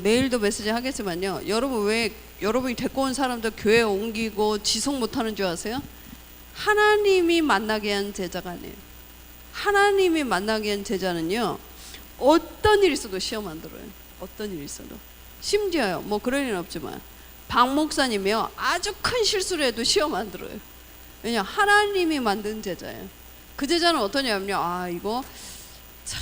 내일도 메시지 하겠지만요, 여러분 왜 여러분이 데리고 온 사람들 교회 옮기고 지속 못하는 줄 아세요? 하나님이 만나게 한 제자가 아니에요. 하나님이 만나게 한 제자는요, 어떤 일이 있어도 시험 안 들어요. 어떤 일이 있어도. 심지어요, 뭐 그럴 일은 없지만 박 목사님이요, 아주 큰 실수를 해도 시험 안 들어요. 왜냐, 하나님이 만든 제자예요. 그 제자는 어떠냐면요, 이거 참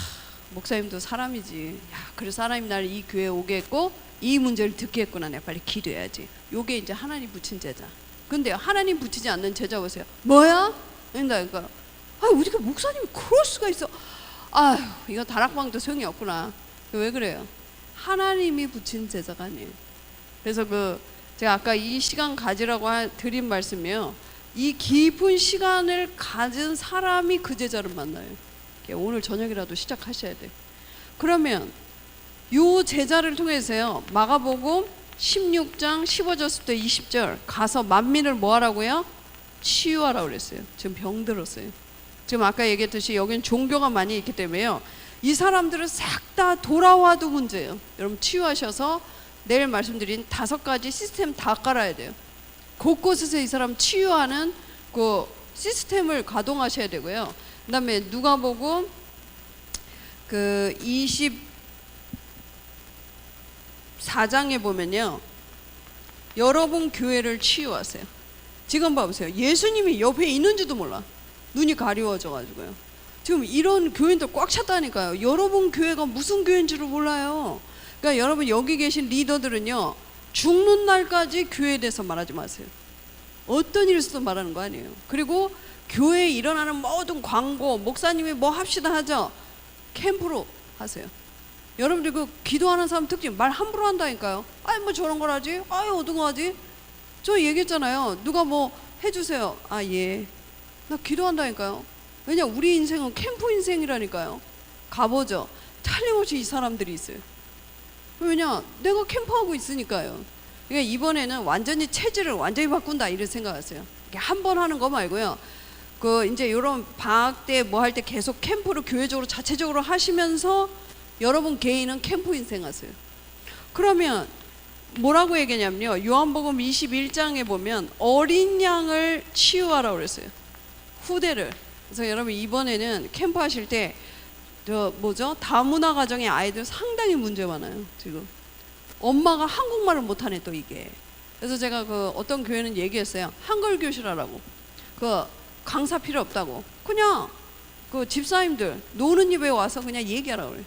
목사님도 사람이지. 그래 사람이 날 이 교회에 오게 했고 이 문제를 듣게 했구나. 내가 빨리 기도해야지. 요게 이제 하나님 붙인 제자. 근데 하나님 붙이지 않는 제자 보세요. 뭐야? 그러니까 우리가 목사님이 그럴 수가 있어. 이거 다락방도 소용이 없구나. 왜 그래요? 하나님이 붙인 제자가 아니에요. 그래서 제가 아까 이 시간 가지라고 드린 말씀이요, 이 깊은 시간을 가진 사람이 그 제자를 만나요. 오늘 저녁이라도 시작하셔야 돼. 그러면 요 제자를 통해서요, 마가복음 16장 15절부터 20절 가서 만민을 뭐 하라고요? 치유하라고 그랬어요. 지금 병들었어요. 지금 아까 얘기했듯이 여기는 종교가 많이 있기 때문에요, 이 사람들은 싹 다 돌아와도 문제예요. 여러분 치유하셔서 내일 말씀드린 5가지 시스템 다 깔아야 돼요. 곳곳에서 이 사람 치유하는 그 시스템을 가동하셔야 되고요. 그 다음에 누가복음 24장에 보면요, 여러분 교회를 치유하세요. 지금 봐보세요. 예수님이 옆에 있는지도 몰라. 눈이 가리워져 가지고요. 지금 이런 교인들 꽉 찼다니까요. 여러분 교회가 무슨 교회인지를 몰라요. 그러니까 여러분 여기 계신 리더들은요, 죽는 날까지 교회에 대해서 말하지 마세요. 어떤 일이 있어도 말하는 거 아니에요. 그리고 교회에 일어나는 모든 광고, 목사님이 뭐 합시다 하죠, 캠프로 하세요. 여러분들 기도하는 사람 특징, 말 함부로 한다니까요. 뭐 저런 걸 하지? 어떤 거 하지? 저 얘기했잖아요. 누가 뭐 해주세요. 예. 나 기도한다니까요. 왜냐, 우리 인생은 캠프 인생이라니까요. 가보죠. 틀림없이 이 사람들이 있어요. 왜냐, 내가 캠프하고 있으니까요. 그러니까 이번에는 완전히 체질을 완전히 바꾼다 이런 생각하세요. 한 번 하는 거 말고요, 이제 이런 방학 때 뭐 할 때 계속 캠프를 교회적으로 자체적으로 하시면서 여러분 개인은 캠프 인생 하세요. 그러면 뭐라고 얘기냐면요, 요한복음 21장에 보면 어린 양을 치유하라고 그랬어요. 후대를. 그래서 여러분 이번에는 캠프 하실 때 다문화 가정의 아이들 상당히 문제 많아요. 지금 엄마가 한국말을 못하네 또 이게. 그래서 제가 어떤 교회는 얘기했어요. 한글 교실 하라고. 강사 필요 없다고. 그냥 집사님들 노는 집에 와서 그냥 얘기하라고 그래요.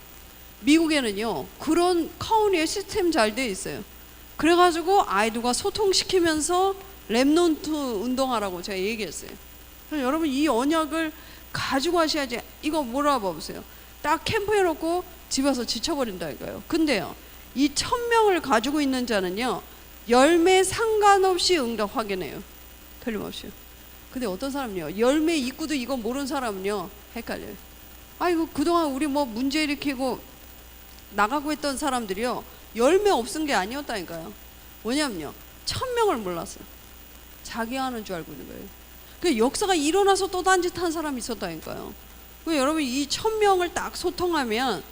미국에는요, 그런 카운티의 시스템 잘 돼 있어요. 그래가지고 아이들과 소통시키면서 랩넌트 운동하라고 제가 얘기했어요. 그래서 여러분 이 언약을 가지고 하셔야지. 이거 뭐라 봐보세요. 딱 캠프 해놓고 집에서 지쳐버린다니까요. 근데요, 이 1000명을 가지고 있는 자는요, 열매 상관없이 응답 확인해요. 틀림없이요. 근데 어떤 사람은요, 열매 있고도 이거 모르는 사람은요, 헷갈려요. 이거 그동안 우리 뭐 문제 일으키고 나가고 했던 사람들이요, 열매 없은 게 아니었다니까요. 뭐냐면요, 1000명을 몰랐어요. 자기 하는 줄 알고 있는 거예요. 그 역사가 일어나서 또 딴짓한 사람이 있었다니까요. 여러분 이 1000명을 딱 소통하면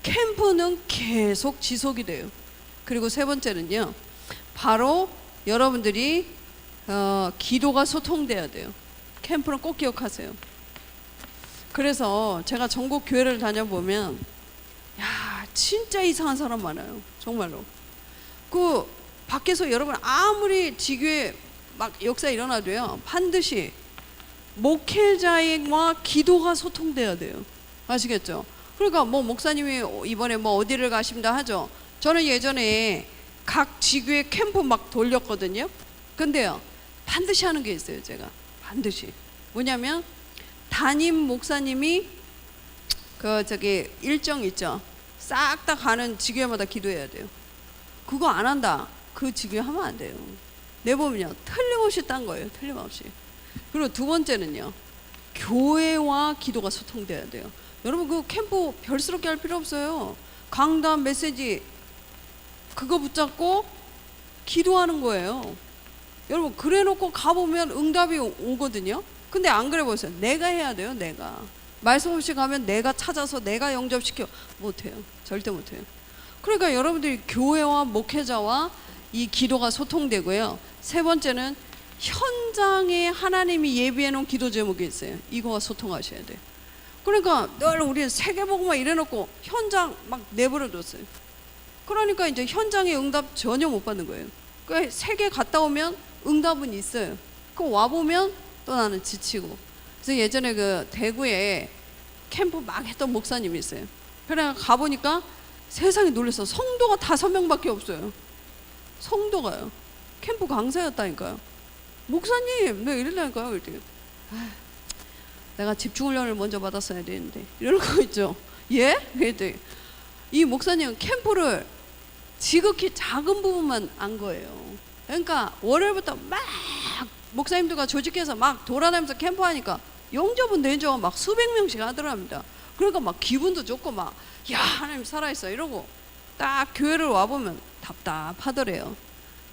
캠프는 계속 지속이 돼요. 그리고 세 번째는요, 바로 여러분들이 기도가 소통돼야 돼요. 캠프는 꼭 기억하세요. 그래서 제가 전국 교회를 다녀보면 진짜 이상한 사람 많아요. 정말로. 밖에서 여러분 아무리 지교회 막 역사 일어나도요, 반드시 목회자와 기도가 소통돼야 돼요. 아시겠죠? 그러니까 뭐 목사님이 이번에 뭐 어디를 가신다 하죠. 저는 예전에 각 지교회 캠프 막 돌렸거든요. 근데요, 반드시 하는 게 있어요. 제가 반드시 뭐냐면 담임 목사님이 그 저기 일정 있죠. 싹 다 가는 지교회마다 기도해야 돼요. 그거 안 한다. 그 지교회 하면 안 돼요. 내보면요 틀림없이 딴 거예요. 틀림없이. 그리고 두 번째는요, 교회와 기도가 소통돼야 돼요. 여러분 그 캠프 별스럽게 할 필요 없어요. 강단 메시지 그거 붙잡고 기도하는 거예요. 여러분 그래 놓고 가보면 응답이 오거든요. 근데 안 그래 보세요. 내가 해야 돼요. 내가 말씀 없이 가면 내가 찾아서 내가 영접시켜 못해요. 절대 못해요. 그러니까 여러분들이 교회와 목회자와 이 기도가 소통되고요. 세 번째는 현장에 하나님이 예비해 놓은 기도 제목이 있어요. 이거와 소통하셔야 돼요. 그러니까 늘 우리는 세계복음만 이래놓고 현장 막 내버려뒀어요. 그러니까 이제 현장에 응답 전혀 못 받는 거예요. 그러니까 세계 갔다 오면 응답은 있어요. 그 와보면 또 나는 지치고. 그래서 예전에 그 대구에 캠프 막 했던 목사님이 있어요. 그래 가보니까 세상에 놀라서 성도가 5명밖에 없어요. 성도가요. 캠프 강사였다니까요. 목사님, 네 이랬다니까요. 이랬더니 내가 집중훈련을 먼저 받았어야 되는데 이런 거 있죠. 예? 그랬더니 이 목사님은 캠프를 지극히 작은 부분만 안 거예요. 그러니까 월요일부터 막 목사님들과 조직해서 막 돌아다니면서 캠프하니까 영접은 내줘 막 수백 명씩 하더랍니다. 그러니까 막 기분도 좋고 막 야 하나님 살아있어 이러고 딱 교회를 와보면 답답하더래요.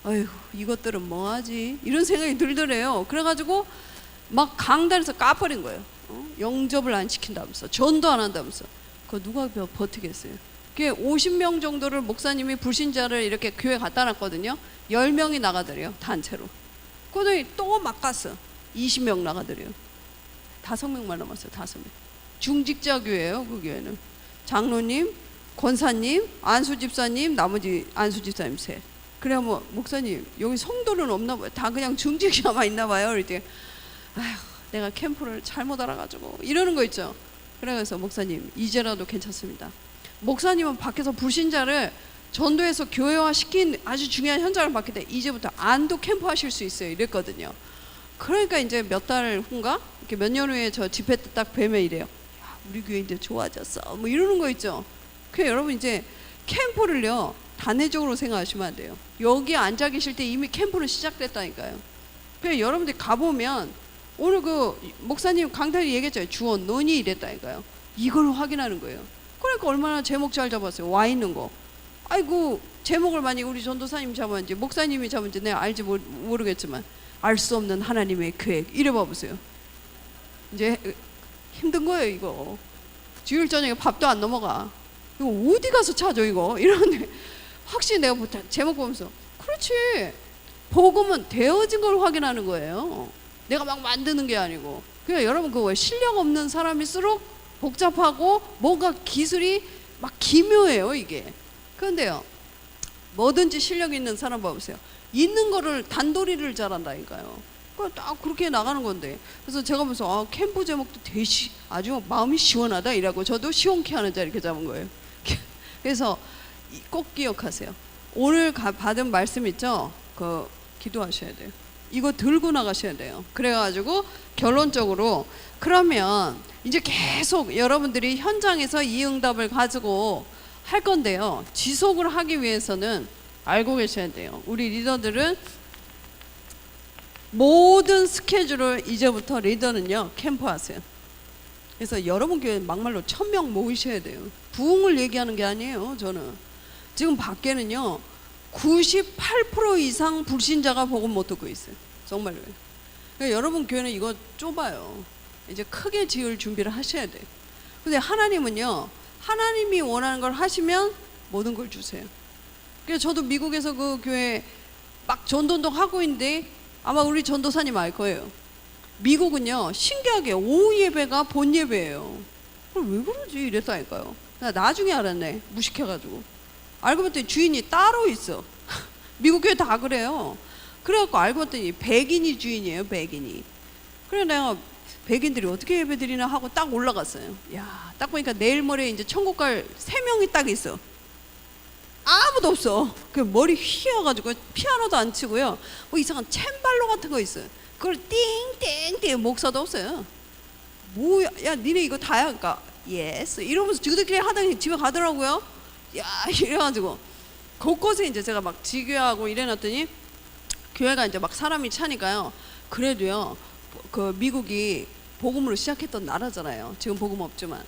아이고 이것들은 뭐하지 이런 생각이 들더래요. 그래가지고 막 강단에서 까버린 거예요. 영접을 안 시킨다면서 전도 안 한다면서. 그거 누가 버티겠어요. 그게 50명 정도를 목사님이 불신자를 이렇게 교회 갖다 놨거든요. 10명이 나가더래요. 단체로. 그러더니 또 막 갔어. 20명 나가더래요. 5명만 남았어요. 5명. 중직자 교회예요. 그 교회는. 장로님, 권사님, 안수집사님, 나머지 안수집사님 셋. 그래 뭐 목사님 여기 성도는 없나 봐요. 다 그냥 중직자만 있나 봐요. 그랬더니 아휴 내가 캠프를 잘못 알아가지고 이러는 거 있죠. 그래서 목사님 이제라도 괜찮습니다. 목사님은 밖에서 불신자를 전도해서 교회화 시킨 아주 중요한 현장을 봤기 때문에 이제부터 안도 캠프 하실 수 있어요. 이랬거든요. 그러니까 이제 몇 달 후인가 이렇게 몇 년 후에 저 집회 때 딱 뵈면 이래요. 야, 우리 교회 이제 좋아졌어. 뭐 이러는 거 있죠. 그래 여러분 이제 캠프를요 단회적으로 생각하시면 안 돼요. 여기 앉아 계실 때 이미 캠프는 시작됐다니까요. 그래 여러분들이 가보면 오늘 그 목사님 강단이 얘기했잖아요. 주원 너니 이랬다니까요. 이걸 확인하는 거예요. 그러니까 얼마나 제목 잘 잡았어요. 와 있는 거. 아이고 제목을 만약에 우리 전도사님 잡았는지 목사님이 잡은지 내가 알지 모르겠지만 알 수 없는 하나님의 계획 이래 봐보세요. 이제 힘든 거예요 이거. 주일 저녁에 밥도 안 넘어가. 이거 어디 가서 찾아 이거 이러는데 확실히 내가 제목 보면서 그렇지 복음은 되어진 걸 확인하는 거예요. 내가 막 만드는 게 아니고. 그러니까 여러분 그거 실력 없는 사람일수록 복잡하고 뭔가 기술이 막 기묘해요 이게. 그런데요 뭐든지 실력 있는 사람 봐보세요. 있는 거를 단도리를 잘한다니까요. 딱 그렇게 나가는 건데. 그래서 제가 보면서 아, 캠프 제목도 아주 마음이 시원하다 이라고 저도 시원케 하는 자 이렇게 잡은 거예요. 그래서 꼭 기억하세요. 오늘 받은 말씀 있죠? 그 기도하셔야 돼요. 이거 들고 나가셔야 돼요. 그래가지고 결론적으로 그러면 이제 계속 여러분들이 현장에서 이 응답을 가지고 할 건데요. 지속을 하기 위해서는 알고 계셔야 돼요. 우리 리더들은 모든 스케줄을 이제부터 리더는요 캠프 하세요. 그래서 여러분 교회 막말로 1000명 모이셔야 돼요. 부흥을 얘기하는 게 아니에요. 저는 지금 밖에는요 98% 이상 불신자가 복음 못 듣고 있어요. 정말로요. 그러니까 여러분 교회는 이거 좁아요. 이제 크게 지을 준비를 하셔야 돼요. 근데 하나님은요 하나님이 원하는 걸 하시면 모든 걸 주세요. 그래서 저도 미국에서 그 교회 막 전도도 하고 있는데 아마 우리 전도사님 알 거예요. 미국은요 신기하게 오후 예배가 본 예배예요. 왜 그러지 이랬다니까요. 나중에 알았네. 무식해가지고. 알고 봤더니 주인이 따로 있어. 미국 교회 다 그래요. 그래갖고 알고 봤더니 백인이 주인이에요. 백인이. 그래 내가 백인들이 어떻게 예배 드리나 하고 딱 올라갔어요. 야, 딱 보니까 내일 모레 이제 천국 갈 3명이 딱 있어. 아무도 없어. 그 머리 휘어가지고 피아노도 안 치고요. 뭐 이상한 챔발로 같은 거 있어요. 그걸 띵띵띵 목사도 없어요. 뭐야, 야 니네 이거 다야? 그러니까 예스 이러면서 지그들끼리 하다니 집에 가더라고요. 야 이래가지고 곳곳에 이제 제가 막 지교하고 이래놨더니 교회가 이제 막 사람이 차니까요. 그래도요 그 미국이 복음으로 시작했던 나라잖아요. 지금 복음 없지만.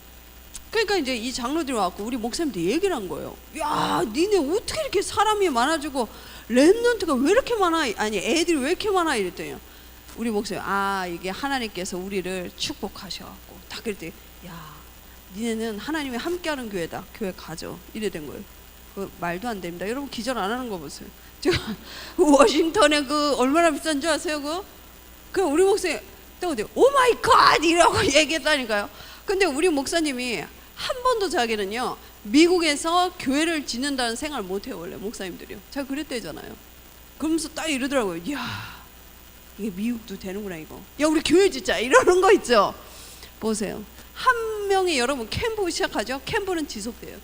그러니까 이제 이 장로들이 와갖고 우리 목사님한테 얘기를 한 거예요. 야 니네 어떻게 이렇게 사람이 많아지고 랩런트가 왜 이렇게 많아? 아니 애들이 왜 이렇게 많아? 이랬더니 우리 목사님 이게 하나님께서 우리를 축복하셔갖고 딱 그랬더니 야 니네는 하나님이 함께하는 교회다. 교회 가죠. 이래 된 거예요. 그 말도 안 됩니다. 여러분 기절 안 하는 거 보세요. 제가 워싱턴에 그 얼마나 비싼 줄 아세요? 그 우리 목사님 또 어디 오 마이 갓 이라고 얘기했다니까요. 근데 우리 목사님이 한 번도 자기는요 미국에서 교회를 짓는다는 생각을 못해요. 원래 목사님들이요. 제가 그랬대잖아요. 그러면서 딱 이러더라고요. 이야 이게 미국도 되는구나 이거. 야 우리 교회 짓자 이러는 거 있죠. 보세요. 한 명이 여러분 캠프 시작하죠. 캠프는 지속돼요.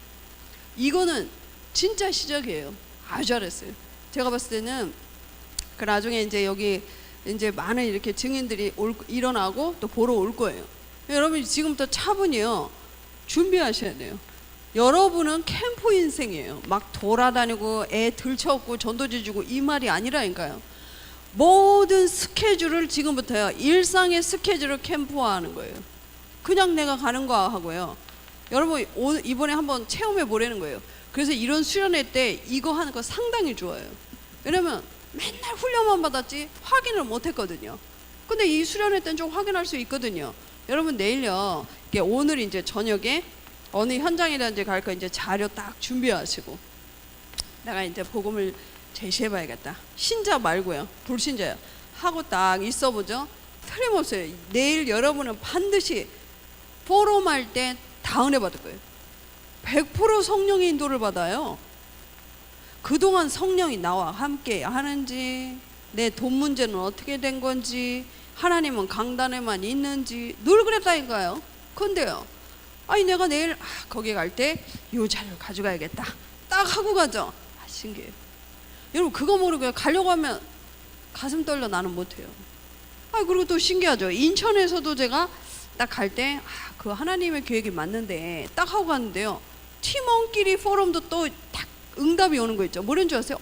이거는 진짜 시작이에요. 아주 잘했어요. 제가 봤을 때는 그 나중에 이제 여기 이제 많은 이렇게 증인들이 일어나고 또 보러 올 거예요. 여러분 지금부터 차분히요 준비하셔야 돼요. 여러분은 캠프 인생이에요. 막 돌아다니고 애 들쳐업고 전도지 주고 이 말이 아니라니까요. 모든 스케줄을 지금부터요 일상의 스케줄을 캠프화하는 거예요. 그냥 내가 가는 거 하고요. 여러분 이번에 한번 체험해 보라는 거예요. 그래서 이런 수련회 때 이거 하는 거 상당히 좋아요. 왜냐면 맨날 훈련만 받았지 확인을 못 했거든요. 근데 이 수련회 때는 좀 확인할 수 있거든요. 여러분 내일요 오늘 이제 저녁에 어느 현장이라든지 갈 거 이제 자료 딱 준비하시고 내가 이제 복음을 제시해 봐야겠다. 신자 말고요. 불신자요. 하고 딱 있어보죠. 틀림없어요. 내일 여러분은 반드시 포럼할 때 다 은혜 받을 거예요. 100% 성령의 인도를 받아요. 그동안 성령이 나와 함께 하는지 내 돈 문제는 어떻게 된 건지 하나님은 강단에만 있는지 늘 그랬다니까요. 근데요 아니 내가 내일 거기 갈 때 요 자료를 가져가야겠다 딱 하고 가죠. 신기해요. 여러분 그거 모르고 가려고 하면 가슴 떨려 나는 못해요. 그리고 또 신기하죠. 인천에서도 제가 딱 갈 때 그 하나님의 계획이 맞는데 딱 하고 갔는데요 팀원끼리 포럼도 또 딱 응답이 오는 거 있죠. 뭐라는 줄 아세요?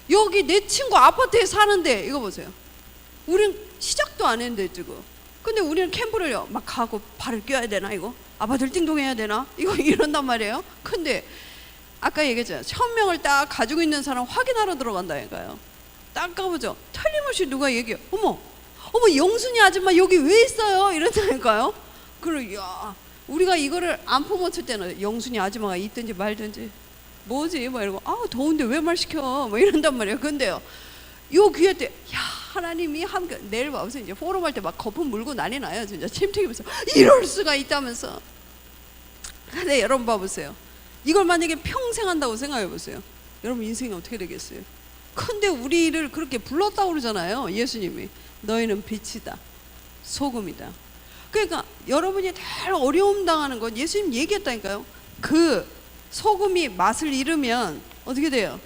여기 내 친구 아파트에 사는데 이거 보세요. 우린 시작도 안 했는데 지금. 근데 우리는 캠프를요 막 가고 발을 껴야 되나 이거? 아파트를 띵동해야 되나? 이거 이런단 말이에요. 근데 아까 얘기했잖아요. 1000명을 딱 가지고 있는 사람 확인하러 들어간다니까요. 딱 가보죠. 틀림없이 누가 얘기해요. 어머 영순이 아줌마 여기 왜 있어요? 이런다니까요. 그리고 야 우리가 이거를 안 퍼먹을 때는 영순이 아줌마가 있든지 말든지 뭐지? 막 이러고 더운데 왜 말 시켜? 뭐 이런단 말이에요. 근데요 요 귀에 때 야 하나님이 함께 내일 봐보세요. 이제 포럼 할 때 막 거품 물고 난리 나요. 진짜 침 튀기면서 이럴 수가 있다면서. 근데 여러분 봐보세요. 이걸 만약에 평생 한다고 생각해 보세요. 여러분 인생이 어떻게 되겠어요? 근데 우리를 그렇게 불렀다고 그러잖아요. 예수님이 너희는 빛이다 소금이다. 그러니까 여러분이 제일 어려움 당하는 건 예수님 얘기했다니까요. 그 소금이 맛을 잃으면 어떻게 돼요?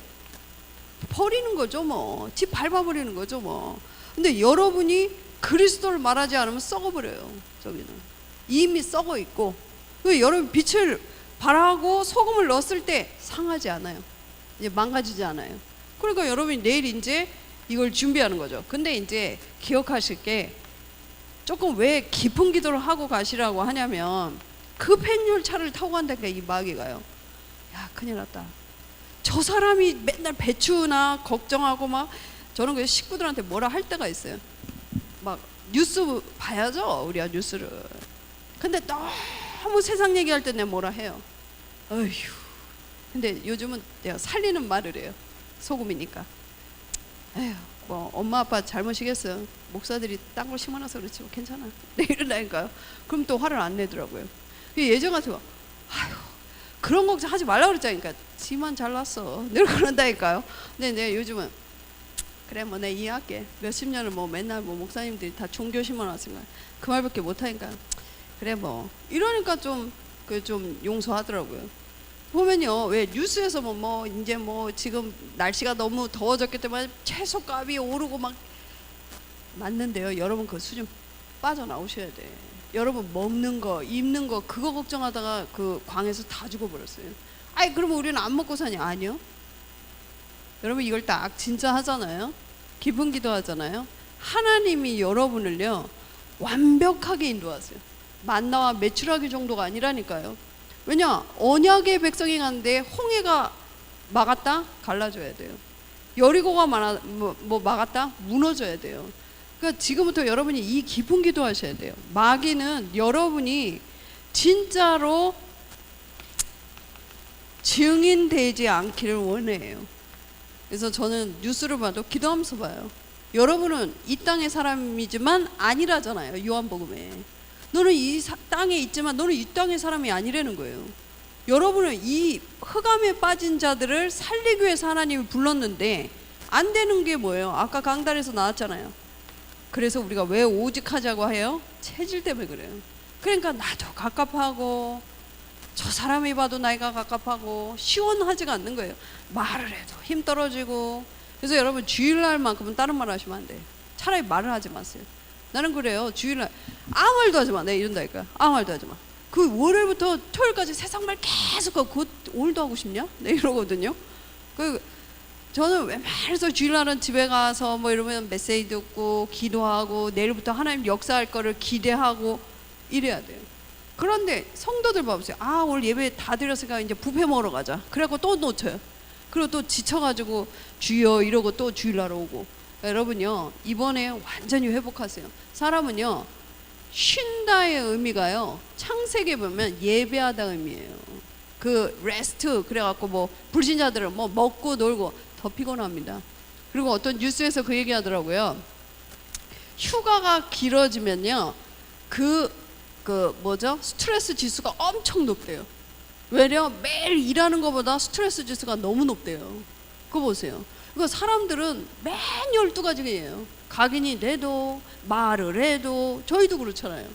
버리는 거죠 뭐. 집 밟아버리는 거죠 뭐. 근데 여러분이 그리스도를 말하지 않으면 썩어버려요. 저기는 이미 썩어 있고. 여러분 빛을 발하고 소금을 넣었을 때 상하지 않아요. 이제 망가지지 않아요. 그러니까 여러분이 내일 이제 이걸 준비하는 거죠. 근데 이제 기억하실 게 조금 왜 깊은 기도를 하고 가시라고 하냐면 급행열차를 타고 간다니까 이 마귀가요. 야 큰일 났다. 저 사람이 맨날 배추나 걱정하고 막 저는 그 식구들한테 뭐라 할 때가 있어요. 막 뉴스 봐야죠 우리가 뉴스를. 근데 너무 세상 얘기할 때 내가 뭐라 해요. 어휴. 근데 요즘은 내가 살리는 말을 해요. 소금이니까. 에휴 뭐 엄마 아빠 잘못이겠어요. 목사들이 딴 걸 심어놔서 그렇지 뭐 괜찮아. 네 이러다니까요. 그럼 또 화를 안 내더라고요. 예전 같으면 아휴 그런 걱정 하지 말라고 그랬자니까 지만 잘났어 늘 그런다니까요. 근데 내가 요즘은 그래 뭐 내가 이해할게. 몇십 년을 뭐 맨날 뭐 목사님들이 다 종교 심어놨으니까 그 말밖에 못하니까 그래 뭐 이러니까 좀 용서하더라고요. 보면요 왜 뉴스에서 뭐 이제 뭐 지금 날씨가 너무 더워졌기 때문에 채소값이 오르고 막 맞는데요. 여러분 그 수준 빠져나오셔야 돼. 여러분 먹는 거, 입는 거 그거 걱정하다가 그 광에서 다 죽어버렸어요. 아이 그러면 우리는 안 먹고 사냐? 아니요. 여러분 이걸 딱 진짜 하잖아요. 기쁜 기도하잖아요. 하나님이 여러분을요 완벽하게 인도하세요. 만나와 메추라기 정도가 아니라니까요. 왜냐? 언약의 백성이 가는데 홍해가 막았다? 갈라져야 돼요. 여리고가 막았다? 무너져야 돼요. 그러니까 지금부터 여러분이 이 기쁜 기도 하셔야 돼요. 마귀는 여러분이 진짜로 증인되지 않기를 원해요. 그래서 저는 뉴스를 봐도 기도하면서 봐요. 여러분은 이 땅의 사람이지만 아니라잖아요. 요한복음에 너는 이 땅에 있지만 너는 이 땅의 사람이 아니라는 거예요. 여러분은 이 흑암에 빠진 자들을 살리기 위해서 하나님이 불렀는데 안 되는 게 뭐예요? 아까 강단에서 나왔잖아요. 그래서 우리가 왜 오직 하자고 해요? 체질 때문에 그래요. 그러니까 나도 갑갑하고 저 사람이 봐도 나이가 갑갑하고 시원하지가 않는 거예요. 말을 해도 힘 떨어지고. 그래서 여러분 주일날만큼은 다른 말 하시면 안 돼요. 차라리 말을 하지 마세요. 나는 그래요. 주일날 아무 말도 하지 마. 내가 이런다니까. 아무 말도 하지 마. 그 월요일부터 토요일까지 세상 말 계속 하고 곧 오늘도 하고 싶냐? 네 이러거든요. 저는 웬만해서 주일날은 집에 가서 뭐 이러면 메시지 듣고 기도하고 내일부터 하나님 역사할 거를 기대하고 이래야 돼요. 그런데 성도들 봐보세요. 아 오늘 예배 다 드렸으니까 이제 뷔페 먹으러 가자. 그래갖고 또 놓쳐요. 그리고 또 지쳐가지고 주여 이러고 또 주일날 오고. 여러분요 이번에 완전히 회복하세요. 사람은요 쉰다의 의미가요 창세기에 보면 예배하다 의미예요. 그 레스트 그래갖고 뭐 불신자들은 뭐 먹고 놀고 더 피곤합니다. 그리고 어떤 뉴스에서 그 얘기 하더라고요. 휴가가 길어지면요 그 스트레스 지수가 엄청 높대요. 왜냐? 매일 일하는 것보다 스트레스 지수가 너무 높대요. 그거 보세요. 그러니까 사람들은 맨 12가지예요. 각인이 돼도 말을 해도 저희도 그렇잖아요.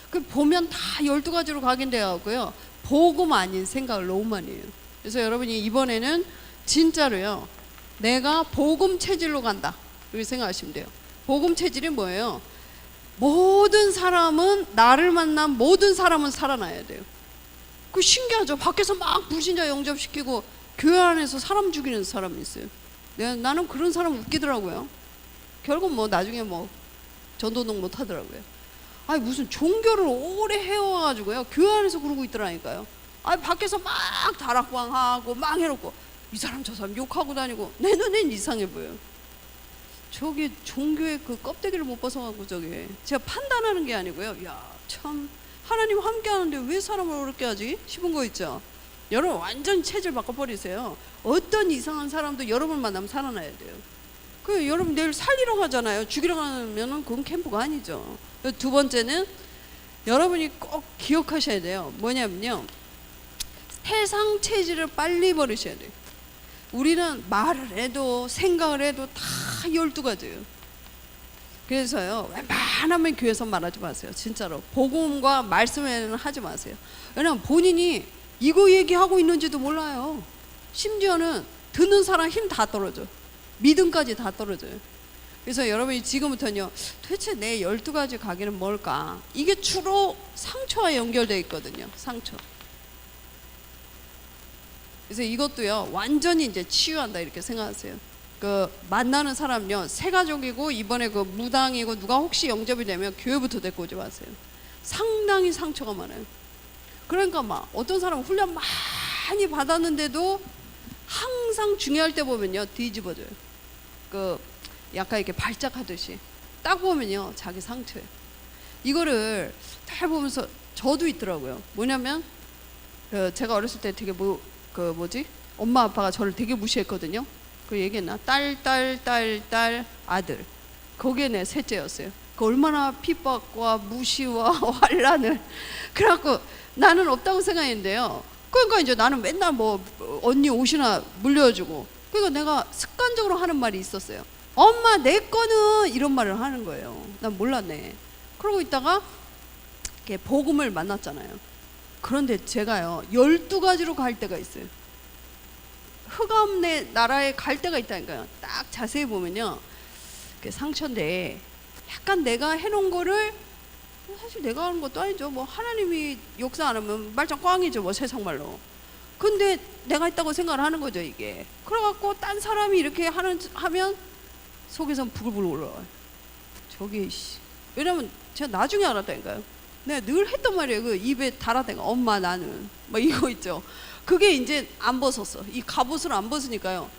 그 보면 다 12가지로 각인되어갖고요 복음 아닌 생각을 너무 많이 해요. 그래서 여러분이 이번에는 진짜로요 내가 복음 체질로 간다 이렇게 생각하시면 돼요. 복음 체질이 뭐예요? 모든 사람은 나를 만난 모든 사람은 살아나야 돼요. 그 신기하죠. 밖에서 막 불신자 영접시키고 교회 안에서 사람 죽이는 사람이 있어요. 나는 그런 사람 웃기더라고요. 결국 뭐 나중에 뭐 전도동 못 하더라고요. 아니 무슨 종교를 오래 해와가지고요 교회 안에서 그러고 있더라니까요. 아니 밖에서 막 다락방하고 막 해놓고 이 사람 저 사람 욕하고 다니고 내 눈엔 이상해 보여요. 저기 종교의 그 껍데기를 못 벗어가고 저게 제가 판단하는 게 아니고요. 야 참 하나님 함께 하는데 왜 사람을 어렵게 하지 싶은 거 있죠. 여러분 완전 체질 바꿔버리세요. 어떤 이상한 사람도 여러분 만나면 살아나야 돼요. 그 여러분 내일 살리러 가잖아요. 죽이러 가면은 그건 캠프가 아니죠. 두 번째는 여러분이 꼭 기억하셔야 돼요. 뭐냐면요 세상 체질을 빨리 버리셔야 돼요. 우리는 말을 해도 생각을 해도 다 12가지예요. 그래서요 웬만하면 교회에서 말하지 마세요. 진짜로 복음과 말씀에는 하지 마세요. 왜냐면 본인이 이거 얘기하고 있는지도 몰라요. 심지어는 듣는 사람 힘 다 떨어져. 믿음까지 다 떨어져요. 그래서 여러분이 지금부터는요 도대체 내 12가지 가기는 뭘까? 이게 주로 상처와 연결되어 있거든요. 상처. 그래서 이것도요 완전히 이제 치유한다 이렇게 생각하세요. 그 만나는 사람요 새 가족이고 이번에 그 무당이고 누가 혹시 영접이 되면 교회부터 데리고 오지 마세요. 상당히 상처가 많아요. 그러니까 막 어떤 사람은 훈련 많이 받았는데도 항상 중요할 때 보면요 뒤집어져요. 그 약간 이렇게 발작하듯이 딱 보면요 자기 상처예요. 이거를 잘 보면서 저도 있더라고요. 뭐냐면 제가 어렸을 때 되게 엄마 아빠가 저를 되게 무시했거든요. 그 얘기했나? 딸 아들. 거기에 내 셋째였어요. 그 얼마나 핍박과 무시와 환란을. 그래갖고 나는 없다고 생각했는데요. 그러니까 이제 나는 맨날 뭐 언니 옷이나 물려주고. 그러니까 내가 습관적으로 하는 말이 있었어요. 엄마 내 거는 이런 말을 하는 거예요. 난 몰랐네. 그러고 있다가 이렇게 복음을 만났잖아요. 그런데 제가요 12가지로 갈 때가 있어요. 흑암의 나라에 갈 때가 있다니까요. 딱 자세히 보면요 그 상처인데 약간 내가 해놓은 거를 사실 내가 하는 것도 아니죠. 뭐 하나님이 역사 안 하면 말짱 꽝이죠. 뭐 세상말로. 근데 내가 했다고 생각을 하는 거죠 이게. 그래갖고 딴 사람이 이렇게 하면 속에선 부글부글 올라와요. 저게 왜냐면 제가 나중에 알았다니까요. 내가 늘 했단 말이에요. 그 입에 달았다니까. 엄마 나는 막 이거 있죠. 그게 이제 안 벗었어. 이 갑옷을 안 벗으니까요.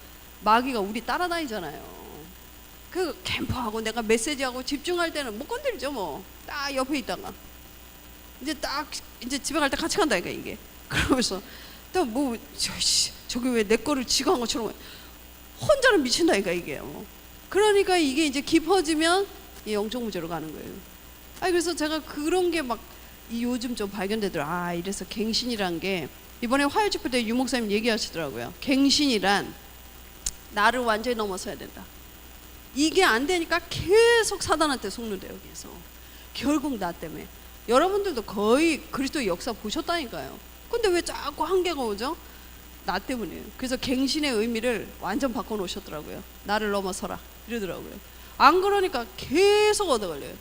마귀가 우리 따라다니잖아요. 그 캠프하고 내가 메시지하고 집중할 때는 못 건드리죠 뭐. 딱 옆에 있다가 이제 집에 갈 때 같이 간다니까 이게. 그러면서 또 뭐 저기 왜 내 거를 지가 한 것처럼 혼자는 미친다니까 이게. 그러니까 이게 이제 깊어지면 이 영적 무죄로 가는 거예요. 그래서 제가 그런 게 막 요즘 좀 발견되더라. 이래서 갱신이란 게 이번에 화요집회 때 유 목사님 얘기하시더라고요. 갱신이란 나를 완전히 넘어서야 된다. 이게 안 되니까 계속 사단한테 속는데요. 그래서 결국 나 때문에. 여러분들도 거의 그리스도의 역사 보셨다니까요. 근데 왜 자꾸 한계가 오죠? 나 때문이에요. 그래서 갱신의 의미를 완전 바꿔놓으셨더라고요. 나를 넘어서라 이러더라고요. 안 그러니까 계속 얻어걸려요.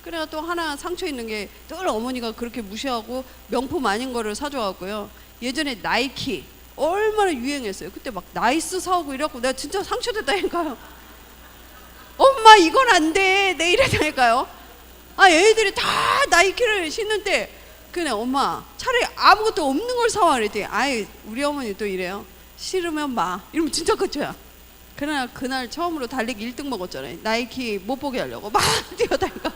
그래가 또 하나 상처 있는 게 늘 어머니가 그렇게 무시하고 명품 아닌 거를 사줘갖고요. 예전에 나이키 얼마나 유행했어요. 그때 막 나이스 사오고 이래갖고 내가 진짜 상처됐다니까요. 엄마 이건 안 돼. 내 이랬다니까요. 애들이 다 나이키를 신는 때 그냥 엄마 차라리 아무것도 없는 걸 사와 그랬더니 우리 어머니 또 이래요. 싫으면 마. 이러면 진짜 끝이야. 그날 처음으로 달리기 1등 먹었잖아요. 나이키 못 보게 하려고 막 뛰어다니까.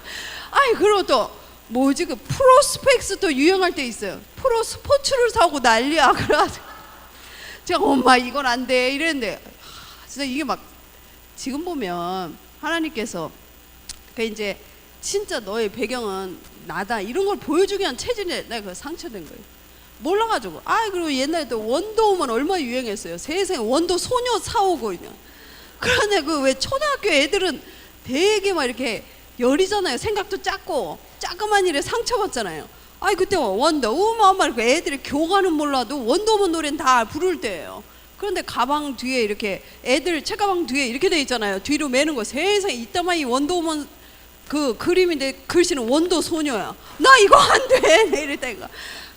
그리고 또 뭐지 그 프로스펙스 또 유행할 때 있어요. 프로 스포츠를 사고 난리야. 그래가지고 제가 엄마 이건 안 돼 이랬는데 진짜 이게 막 지금 보면 하나님께서 이제 진짜 너의 배경은 나다 이런 걸 보여주기 위한 체질에 내가 그 상처된 거예요. 몰라가지고 그리고 옛날에 또 원더우먼 얼마나 유행했어요. 세상에 원더 소녀 사오고 그냥. 그런데 그 왜 초등학교 애들은 되게 막 이렇게 여리잖아요. 생각도 작고 자그만 일에 상처받잖아요. 그때 원더우먼 막 이렇게 애들이 교가는 몰라도 원더우먼 노래는 다 부를 때예요. 그런데 가방 뒤에 이렇게 애들 책가방 뒤에 이렇게 돼 있잖아요. 뒤로 매는 거. 세상에 이따만이 원더우먼 그 그림인데 글씨는 원더 소녀야. 나 이거 안 돼. 내 이랬다니까.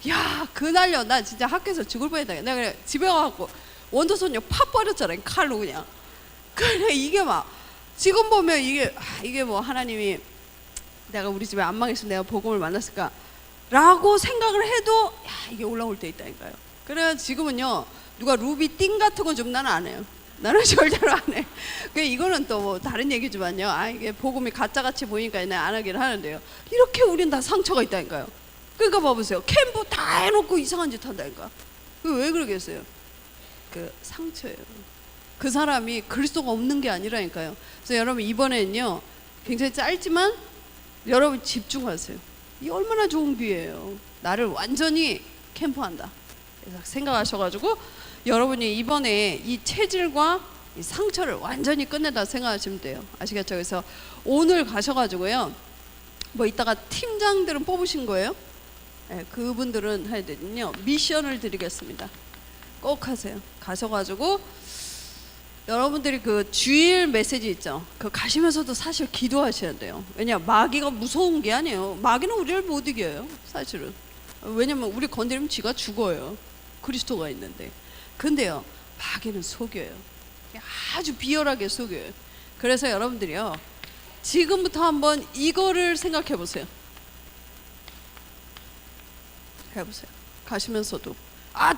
야 그날요 나 진짜 학교에서 죽을 뻔했다. 내가 그냥 집에 가갖고 원더 소녀 팍 버렸잖아요. 칼로 그냥. 그래 이게 막 지금 보면 이게 뭐 하나님이 내가 우리 집에 안 망했으면 내가 복음을 만났을까 라고 생각을 해도 이게 올라올 때 있다니까요. 그래 지금은요 누가 루비 띵 같은 건 좀 나는 안 해요. 나는 절대로 안 해. 이거는 또 뭐 다른 얘기지만요. 이게 복음이 가짜같이 보이니까 내가 안 하긴 하는데요. 이렇게 우린 다 상처가 있다니까요. 그러니까 봐보세요. 캠프 다 해놓고 이상한 짓 한다니까. 왜 그러겠어요? 그 상처예요. 그 사람이 그리스도가 없는 게 아니라니까요. 그래서 여러분 이번에는요 굉장히 짧지만 여러분 집중하세요. 이 얼마나 좋은 기회예요. 나를 완전히 캠프한다. 그래서 생각하셔가지고 여러분이 이번에 이 체질과 이 상처를 완전히 끝내다 생각하시면 돼요. 아시겠죠? 그래서 오늘 가셔가지고요. 뭐 이따가 팀장들은 뽑으신 거예요? 그분들은 해야 되거든요. 미션을 드리겠습니다. 꼭 하세요. 가셔가지고 여러분들이 그 주일 메시지 있죠. 그 가시면서도 사실 기도하셔야 돼요. 왜냐 마귀가 무서운 게 아니에요. 마귀는 우리를 못 이겨요. 사실은. 왜냐면 우리 건드리면 지가 죽어요. 그리스도가 있는데. 근데요 마귀는 속여요. 아주 비열하게 속여요. 그래서 여러분들이요 지금부터 한번 이거를 생각해 보세요. 해보세요. 가시면서도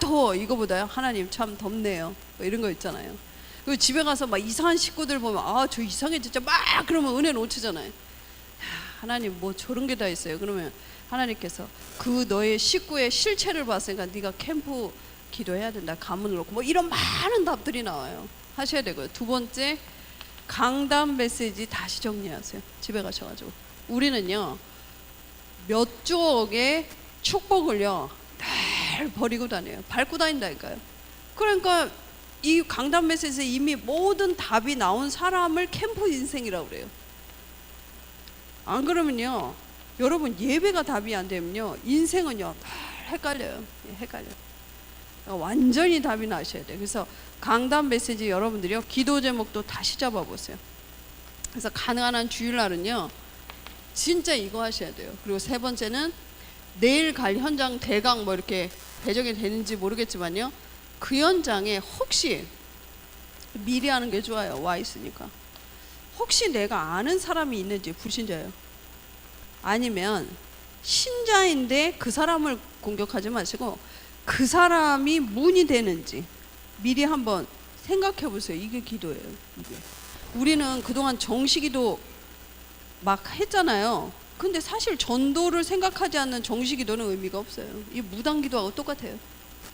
더워 이거보다요 하나님 참 덥네요. 뭐 이런 거 있잖아요. 그리고 집에 가서 막 이상한 식구들 보면 저 이상해 진짜 막 그러면 은혜 놓치잖아요. 하나님 뭐 저런 게 다 있어요. 그러면 하나님께서 그 너의 식구의 실체를 봤으니까 네가 캠프 기도해야 된다. 가문을 놓고 뭐 이런 많은 답들이 나와요. 하셔야 되고요. 두 번째 강단 메시지 다시 정리하세요. 집에 가셔가지고 우리는요 몇 조억의 축복을요 늘 버리고 다녀요. 밟고 다닌다니까요. 그러니까 이 강단 메시지에서 이미 모든 답이 나온 사람을 캠프 인생이라고 그래요. 안 그러면요 여러분 예배가 답이 안 되면요 인생은요 늘 헷갈려요. 헷갈려요. 완전히 답이 나셔야 돼요. 그래서 강단 메시지 여러분들이요 기도 제목도 다시 잡아보세요. 그래서 가능한 한 주일날은요 진짜 이거 하셔야 돼요. 그리고 세 번째는 내일 갈 현장 대강 뭐 이렇게 배정이 되는지 모르겠지만요. 그 현장에 혹시 미리 하는 게 좋아요. 와 있으니까. 혹시 내가 아는 사람이 있는지, 불신자예요. 아니면 신자인데 그 사람을 공격하지 마시고 그 사람이 문이 되는지 미리 한번 생각해 보세요. 이게 기도예요. 이게. 우리는 그동안 정시기도 막 했잖아요. 근데 사실 전도를 생각하지 않는 정시기도는 의미가 없어요. 이 무당기도하고 똑같아요.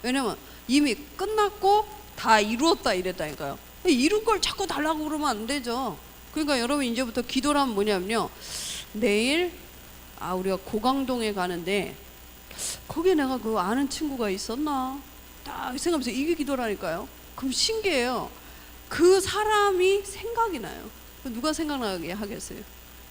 왜냐면 이미 끝났고 다 이루었다 이랬다니까요. 이룬 걸 자꾸 달라고 그러면 안 되죠. 그러니까 여러분 이제부터 기도란 뭐냐면요. 내일 우리가 고강동에 가는데 거기에 내가 그 아는 친구가 있었나? 딱 생각하면서 이게 기도라니까요. 그럼 신기해요. 그 사람이 생각이 나요. 누가 생각나게 하겠어요?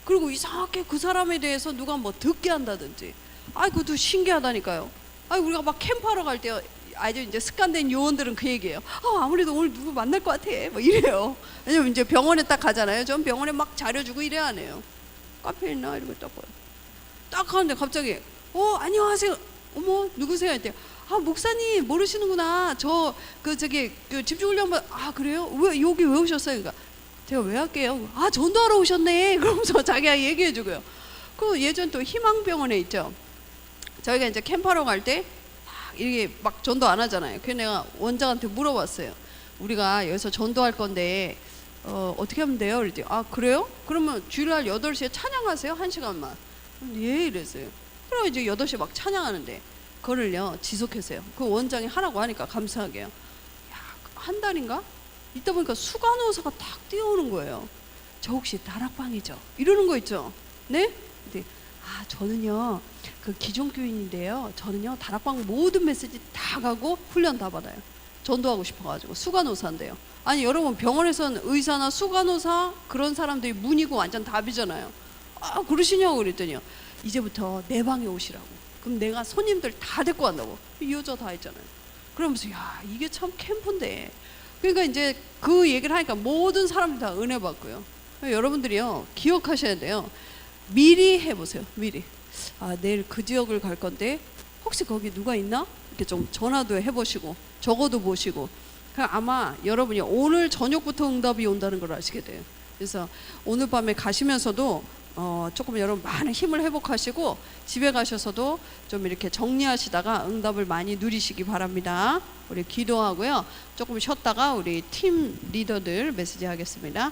그리고 이상하게 그 사람에 대해서 누가 뭐 듣게 한다든지. 그것도 신기하다니까요. 우리가 막 캠프하러 갈 때 아주 이제 습관된 요원들은 그 얘기예요. 아무래도 오늘 누구 만날 것 같아. 뭐 이래요. 왜냐면 이제 병원에 딱 가잖아요. 전 병원에 막 자료 주고 이래야 하네요. 카페 있나? 이러고 딱 봐요. 딱 하는데 갑자기 안녕하세요. 어머 누구세요? 했대. 목사님 모르시는구나. 저기 집중훈련반. 그래요? 왜 여기 왜 오셨어요? 그러니까 제가 왜 할게요? 전도하러 오셨네. 그러면서 자기가 얘기해주고요. 그 예전 또 희망병원에 있죠. 저희가 이제 캠프하러 갈 때 이게 막 전도 안 하잖아요. 그래서 내가 원장한테 물어봤어요. 우리가 여기서 전도할 건데 어떻게 하면 돼요? 그랬더니 그래요? 그러면 주일날 8시에 찬양하세요? 1시간만. 예 이랬어요. 그럼 이제 8시에 막 찬양하는데 그거를요 지속했어요. 그 원장이 하라고 하니까 감사하게요. 한 달인가? 있다 보니까 수간호사가 딱 뛰어오는 거예요. 저 혹시 다락방이죠? 이러는 거 있죠. 네? 근데 저는요 그 기존 교인인데요. 저는요 다락방 모든 메시지 다 가고 훈련 다 받아요. 전도하고 싶어가지고 수간호사인데요. 여러분 병원에서는 의사나 수간호사 그런 사람들이 문이고 완전 답이잖아요. 그러시냐고 그랬더니요. 이제부터 내 방에 오시라고. 그럼 내가 손님들 다 데리고 간다고. 이 여자 다 했잖아요. 그러면서 이게 참 캠프인데. 그러니까 이제 그 얘기를 하니까 모든 사람들이 다 은혜 받고요. 여러분들이요 기억하셔야 돼요. 미리 해보세요. 미리. 내일 그 지역을 갈 건데 혹시 거기 누가 있나? 이렇게 좀 전화도 해보시고 적어도 보시고. 아마 여러분이 오늘 저녁부터 응답이 온다는 걸 아시게 돼요. 그래서 오늘 밤에 가시면서도 조금 여러분 많은 힘을 회복하시고 집에 가셔서도 좀 이렇게 정리하시다가 응답을 많이 누리시기 바랍니다. 우리 기도하고요. 조금 쉬었다가 우리 팀 리더들 메시지 하겠습니다.